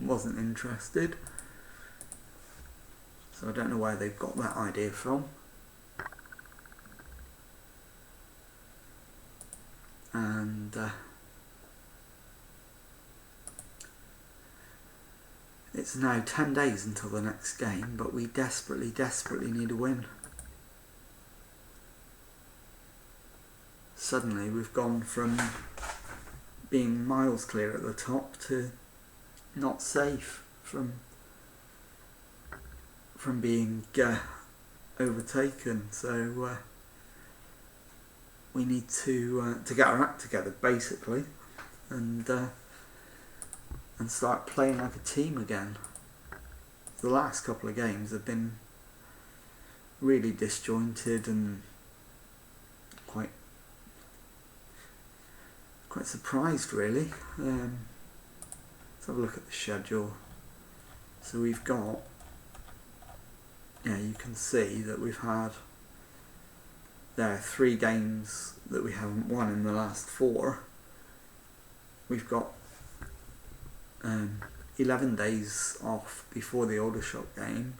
Wasn't interested. So I don't know where they've got that idea from. And it's now 10 days until the next game, but we desperately need a win. Suddenly we've gone from being miles clear at the top to not safe from being overtaken. So we need to get our act together, basically, and start playing like a team again. The last couple of games have been really disjointed and quite surprised, really. Let's have a look at the schedule. So we've got, you can see that we've had there are 3 games that we haven't won in the last 4. We've got 11 days off before the Aldershot game,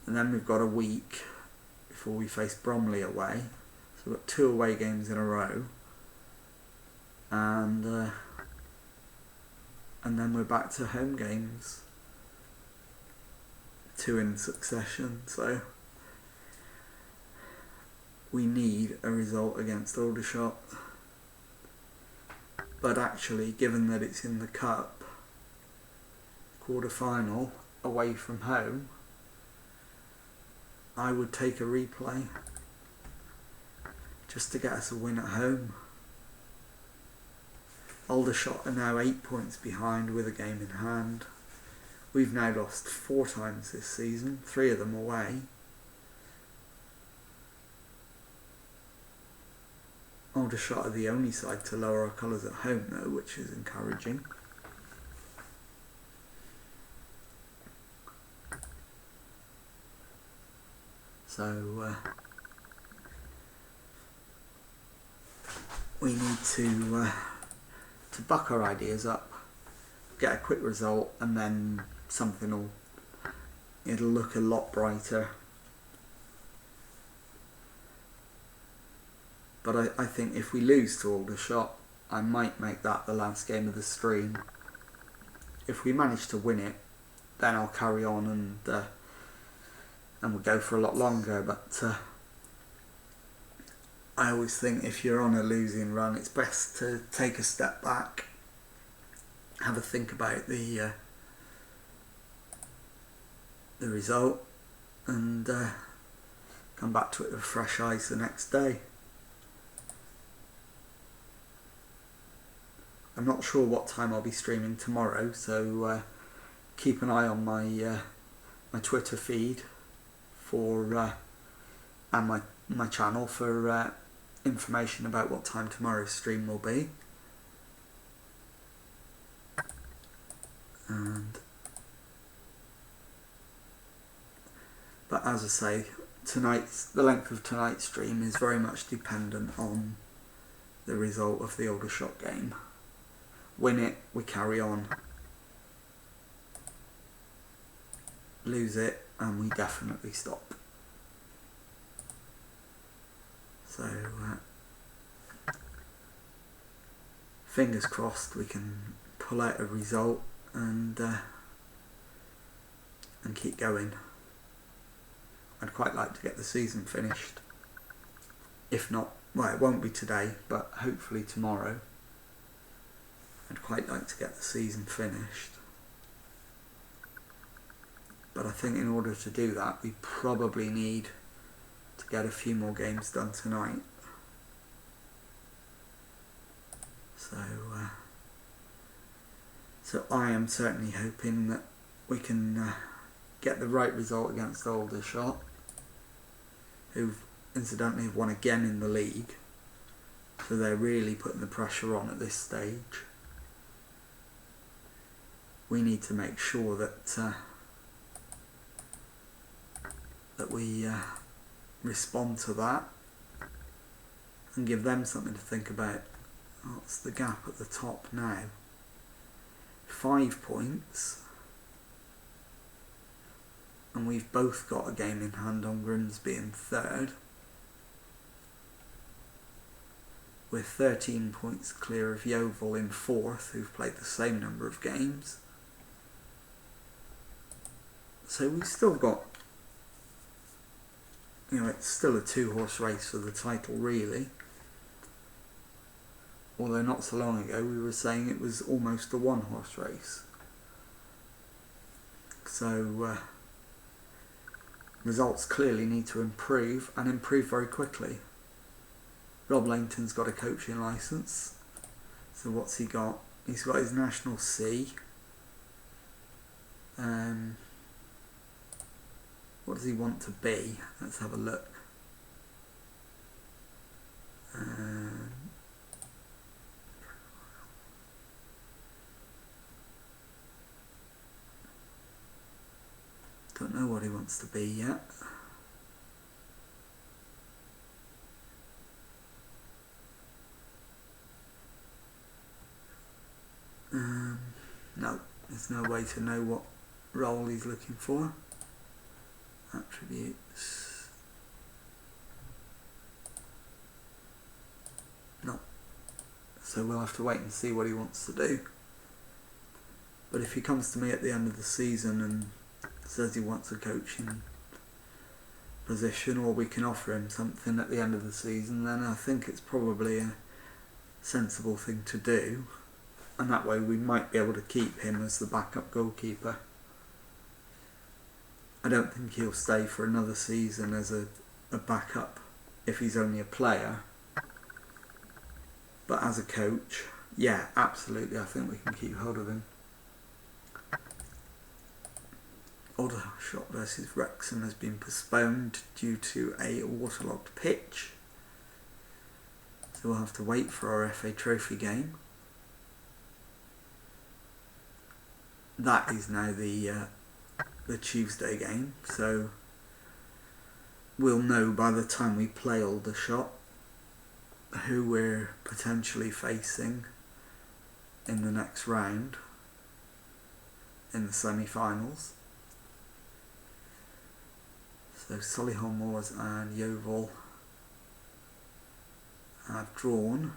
and then we've got a week before we face Bromley away. So we've got 2 away games in a row, and then we're back to home games, 2 in succession. So we need a result against Aldershot. But actually, given that it's in the Cup quarter-final away from home, I would take a replay just to get us a win at home. Aldershot are now 8 points behind with a game in hand. We've now lost 4 times this season, 3 of them away. Aldershot are the only side to lower our colours at home, though, which is encouraging. So we need to buck our ideas up, get a quick result, and then it'll look a lot brighter. But I think if we lose to Aldershot, I might make that the last game of the stream. If we manage to win it, then I'll carry on and we'll go for a lot longer. But I always think if you're on a losing run, it's best to take a step back, have a think about the result, and come back to it with fresh eyes the next day. I'm not sure what time I'll be streaming tomorrow, so keep an eye on my Twitter feed and my channel for information about what time tomorrow's stream will be. But as I say, the length of tonight's stream is very much dependent on the result of the Aldershot game. Win it, we carry on. Lose it, and we definitely stop. So, fingers crossed we can pull out a result and keep going. I'd quite like to get the season finished. If not, well, it won't be today, but hopefully tomorrow. I'd quite like to get the season finished. But I think in order to do that, we probably need to get a few more games done tonight. So I am certainly hoping that we can get the right result against Aldershot, who incidentally have won again in the league, so they're really putting the pressure on at this stage. We need to make sure that we respond to that and give them something to think about. What's the gap at the top now? 5 points. And we've both got a game in hand on Grimsby in third. We're 13 points clear of Yeovil in fourth, who've played the same number of games. So we've still got, it's still a 2-horse race for the title, really. Although not so long ago we were saying it was almost a 1-horse race. So results clearly need to improve, and improve very quickly. Rob Langton's got a coaching licence. So what's he got? He's got his National C. What does he want to be? Let's have a look. Don't know what he wants to be yet. No, there's no way to know what role he's looking for. Attributes. No. So we'll have to wait and see what he wants to do. But if he comes to me at the end of the season and says he wants a coaching position, or we can offer him something at the end of the season, then I think it's probably a sensible thing to do, and that way we might be able to keep him as the backup goalkeeper. I don't think he'll stay for another season as a backup if he's only a player, but as a coach, yeah, absolutely, I think we can keep hold of him. Aldershot versus Wrexham has been postponed due to a waterlogged pitch, so we'll have to wait for our FA Trophy game. That is now the Tuesday game, so we'll know by the time we play Aldershot who we're potentially facing in the next round in the semi-finals. So Solihull Moors and Yeovil have drawn.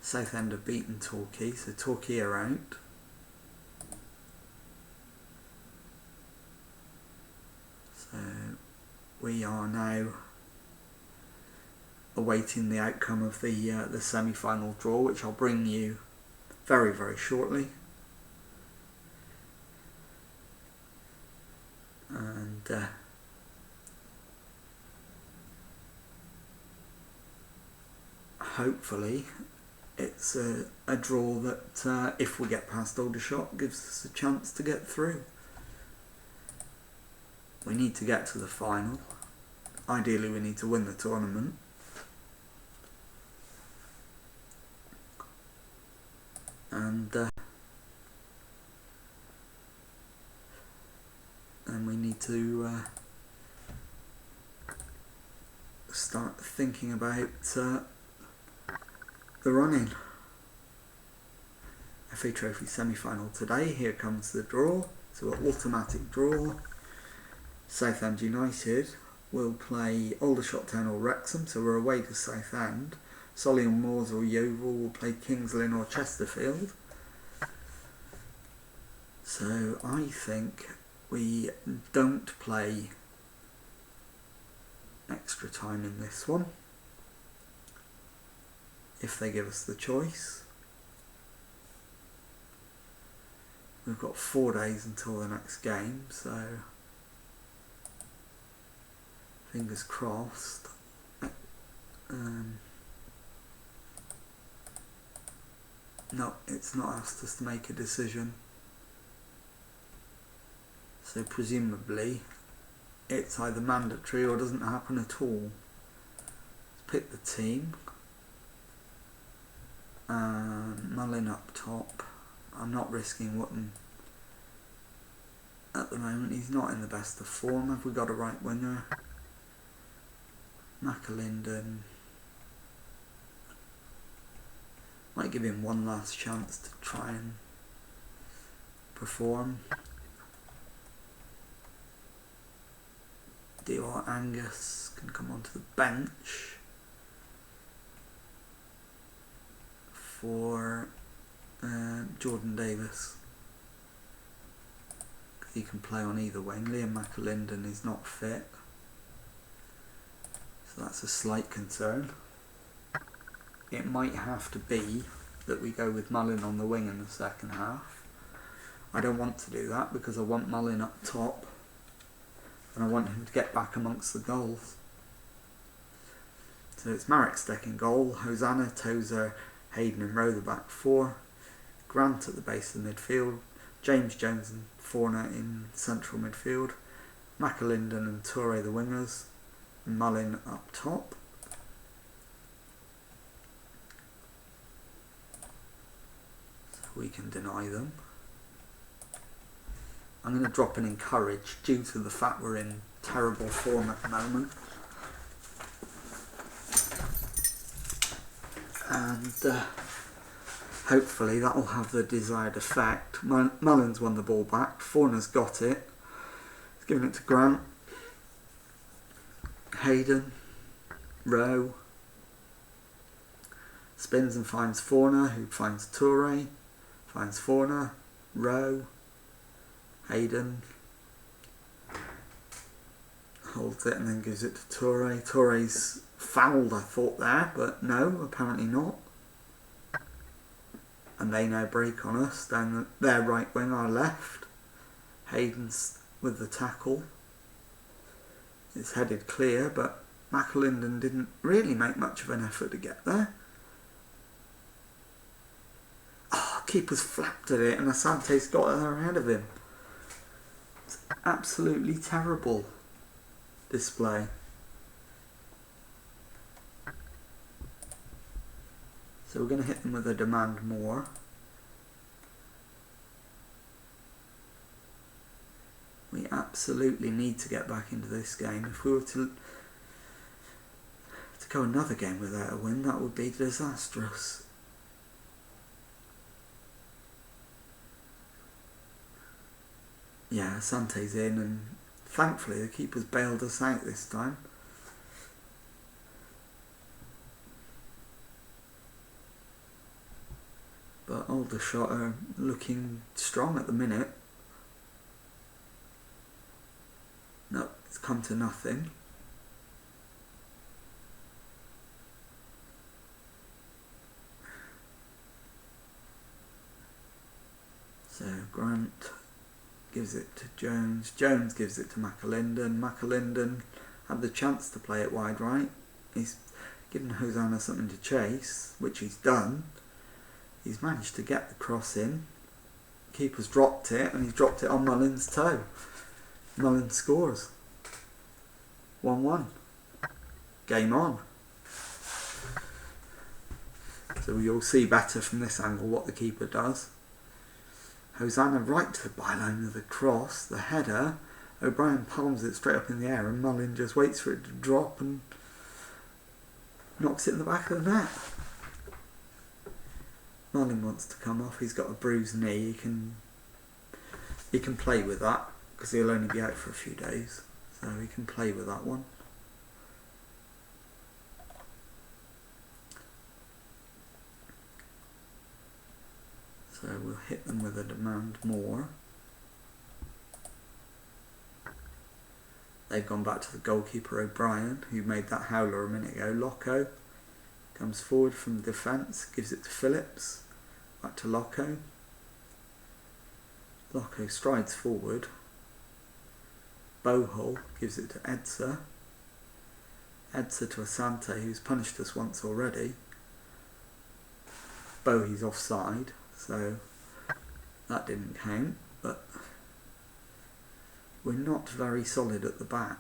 Southend have beaten Torquay, so Torquay are out. So we are now awaiting the outcome of the semi-final draw, which I'll bring you very, very shortly. And hopefully it's a draw that, if we get past Aldershot, gives us a chance to get through. We need to get to the final. Ideally we need to win the tournament. And and we need to start thinking about the run-in. FA Trophy semi-final today. Here comes the draw. So an automatic draw. Southend United will play Aldershot Town or Wrexham, so we're away to Southend. Solihull Moors or Yeovil will play Kings Lynn or Chesterfield. So I think we don't play extra time in this one, if they give us the choice. We've got 4 days until the next game, so fingers crossed. No, it's not asked us to make a decision. So presumably it's either mandatory or doesn't happen at all. Let's pick the team. Mullin up top. I'm not risking Wootton at the moment. He's not in the best of form. Have we got a right winger? McAlinden. Might give him one last chance to try and perform. Dior Angus can come onto the bench for Jordan Davis. He can play on either wing. Liam McAlinden is not fit, so that's a slight concern. It might have to be that we go with Mullin on the wing in the second half. I don't want to do that because I want Mullin up top and I want him to get back amongst the goals. So it's Marek Steck in goal, Hosanna, Tozer, Hayden and Rowe the back four, Grant at the base of the midfield, James Jones and Forner in central midfield, McAlinden and Toure the wingers, and Mullin up top. So we can deny them. I'm going to drop an encourage due to the fact we're in terrible form at the moment. And hopefully that will have the desired effect. Mullin's won the ball back. Forner's got it. He's given it to Grant. Hayden. Rowe. Spins and finds Forner, who finds Toure. Finds Forner. Rowe. Hayden. Holds it and then gives it to Toure. Toure's fouled, I thought there, but no, apparently not. And they now break on us down their right wing, our left. Hayden's with the tackle. It's headed clear, but McAlinden didn't really make much of an effort to get there. Oh, keeper's flapped at it and Asante's got her ahead of him. It's absolutely terrible display. So we're going to hit them with a demand more. We absolutely need to get back into this game. If we were to go another game without a win, that would be disastrous. Yeah, Sante's in, and thankfully the keeper's bailed us out this time. But Aldershot are looking strong at the minute. No, it's come to nothing. So Grant gives it to Jones. Jones gives it to McAlinden. McAlinden had the chance to play it wide right. He's given Hosanna something to chase, which he's done. He's managed to get the cross in. Keeper's dropped it, and he's dropped it on Mullin's toe. Mullin scores. 1-1. Game on. So you'll see better from this angle what the keeper does. Hosanna right to the byline with the cross, the header, O'Brien palms it straight up in the air and Mullin just waits for it to drop and knocks it in the back of the net. Mullin wants to come off. He's got a bruised knee. He can play with that because he'll only be out for a few days, so he can play with that one. So we'll hit them with a demand more. They've gone back to the goalkeeper O'Brien, who made that howler a minute ago. Locko comes forward from the defence, gives it to Phillips, back to Locko. Locko strides forward. Bohol gives it to Edsa. Edsa to Asante, who's punished us once already. Bohi's offside, so that didn't count, but we're not very solid at the back.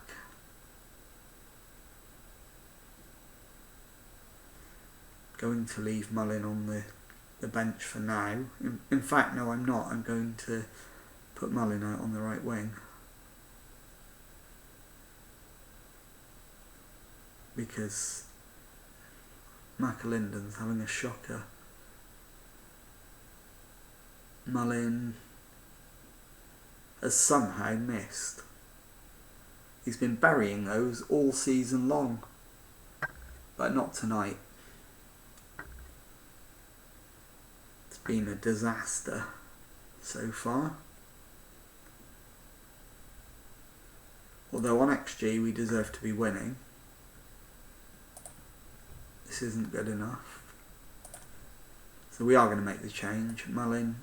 Going to leave Mullin on the bench for now. In fact, no, I'm not. I'm going to put Mullin out on the right wing. Because McAlinden's having a shocker. Mullin has somehow missed. He's been burying those all season long, but not tonight. It's been a disaster so far. Although on XG we deserve to be winning, this isn't good enough. So we are going to make the change. Mullin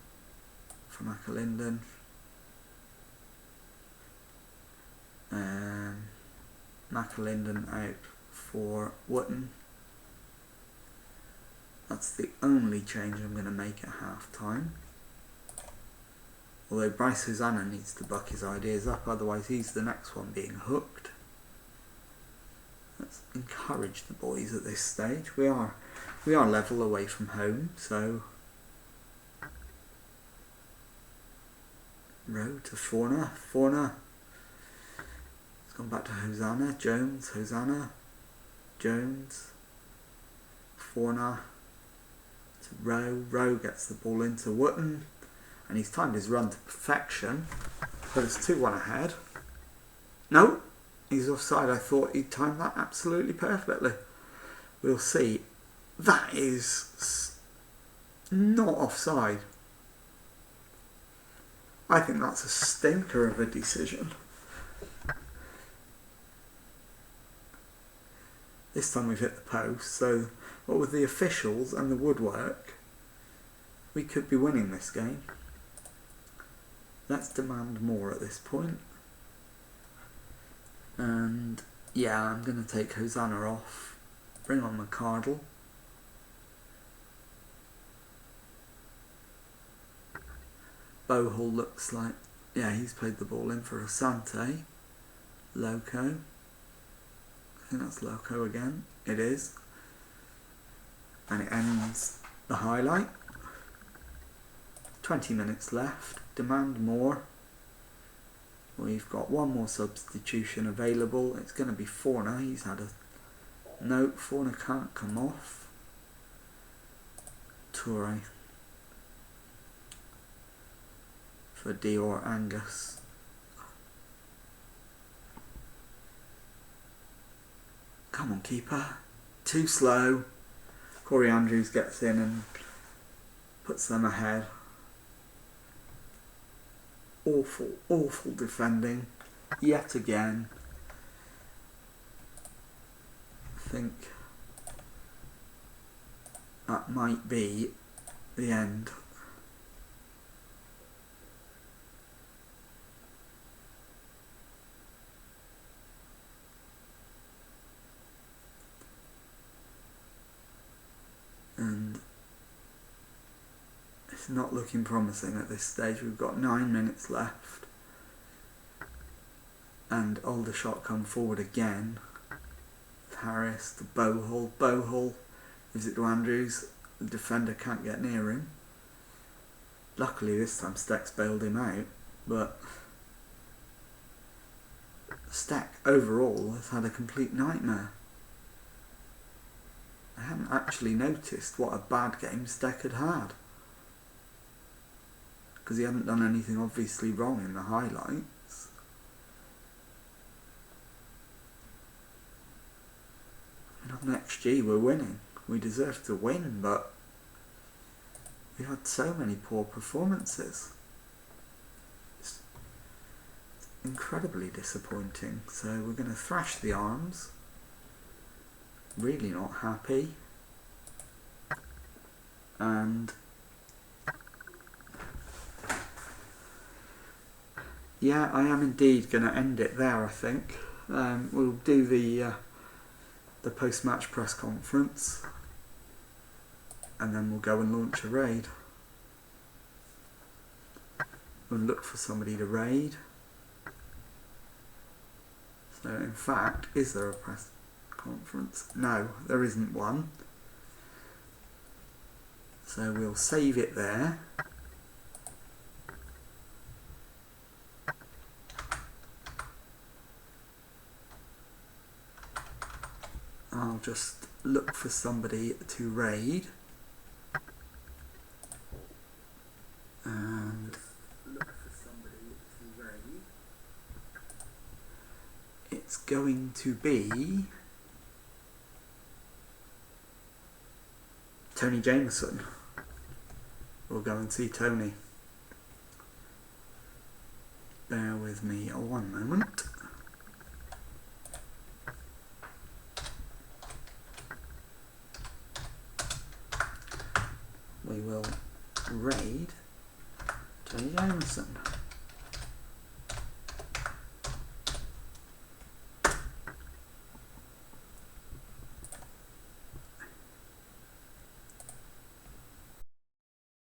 for McAlinden. McAlinden out for Wootton. That's the only change I'm going to make at half time. Although Bryce Hosanna needs to buck his ideas up, otherwise he's the next one being hooked. Let's encourage the boys at this stage. We are level away from home, so Rowe to Forner. It's gone back to Hosanna. Hosanna, Jones, Forner to Rowe. Rowe gets the ball into Wootton, and he's timed his run to perfection. But it's 2-1 ahead. No, he's offside. I thought he'd timed that absolutely perfectly. We'll see. That is not offside. I think that's a stinker of a decision. This time we've hit the post, so what with the officials and the woodwork, we could be winning this game. Let's demand more at this point. And yeah, I'm going to take Hosanna off, bring on McCardle. Bohol looks like, yeah, he's played the ball in for Asante. Loco. I think that's Loco again. It is. And it ends the highlight. 20 minutes left. Demand more. We've got one more substitution available. It's going to be Forner. He's had a note. Forner can't come off. Toure for Dior Angus. Come on, keeper. Too slow. Corey Andrews gets in and puts them ahead. Awful defending. Yet again. I think that might be the end. And it's not looking promising at this stage. We've got 9 minutes left. And Aldershot come forward again. Harris to Bohol. Bohol gives it to Andrews. The defender can't get near him. Luckily this time Stex bailed him out. But Steck overall has had a complete nightmare. I hadn't actually noticed what a bad game Steck had had, because he hadn't done anything obviously wrong in the highlights. And on XG we're winning. We deserved to win, but we had so many poor performances. It's incredibly disappointing. So we're going to thrash the Arms. Really not happy. And yeah, I am indeed going to end it there, I think. We'll do the post-match press conference, and then we'll go and launch a raid. We'll look for somebody to raid. So in fact, is there a press conference? No, there isn't one. So we'll save it there. I'll just look for somebody to raid. And it's going to be Tony Jameson. We'll go and see Tony. Bear with me one moment. We will raid Tony Jameson.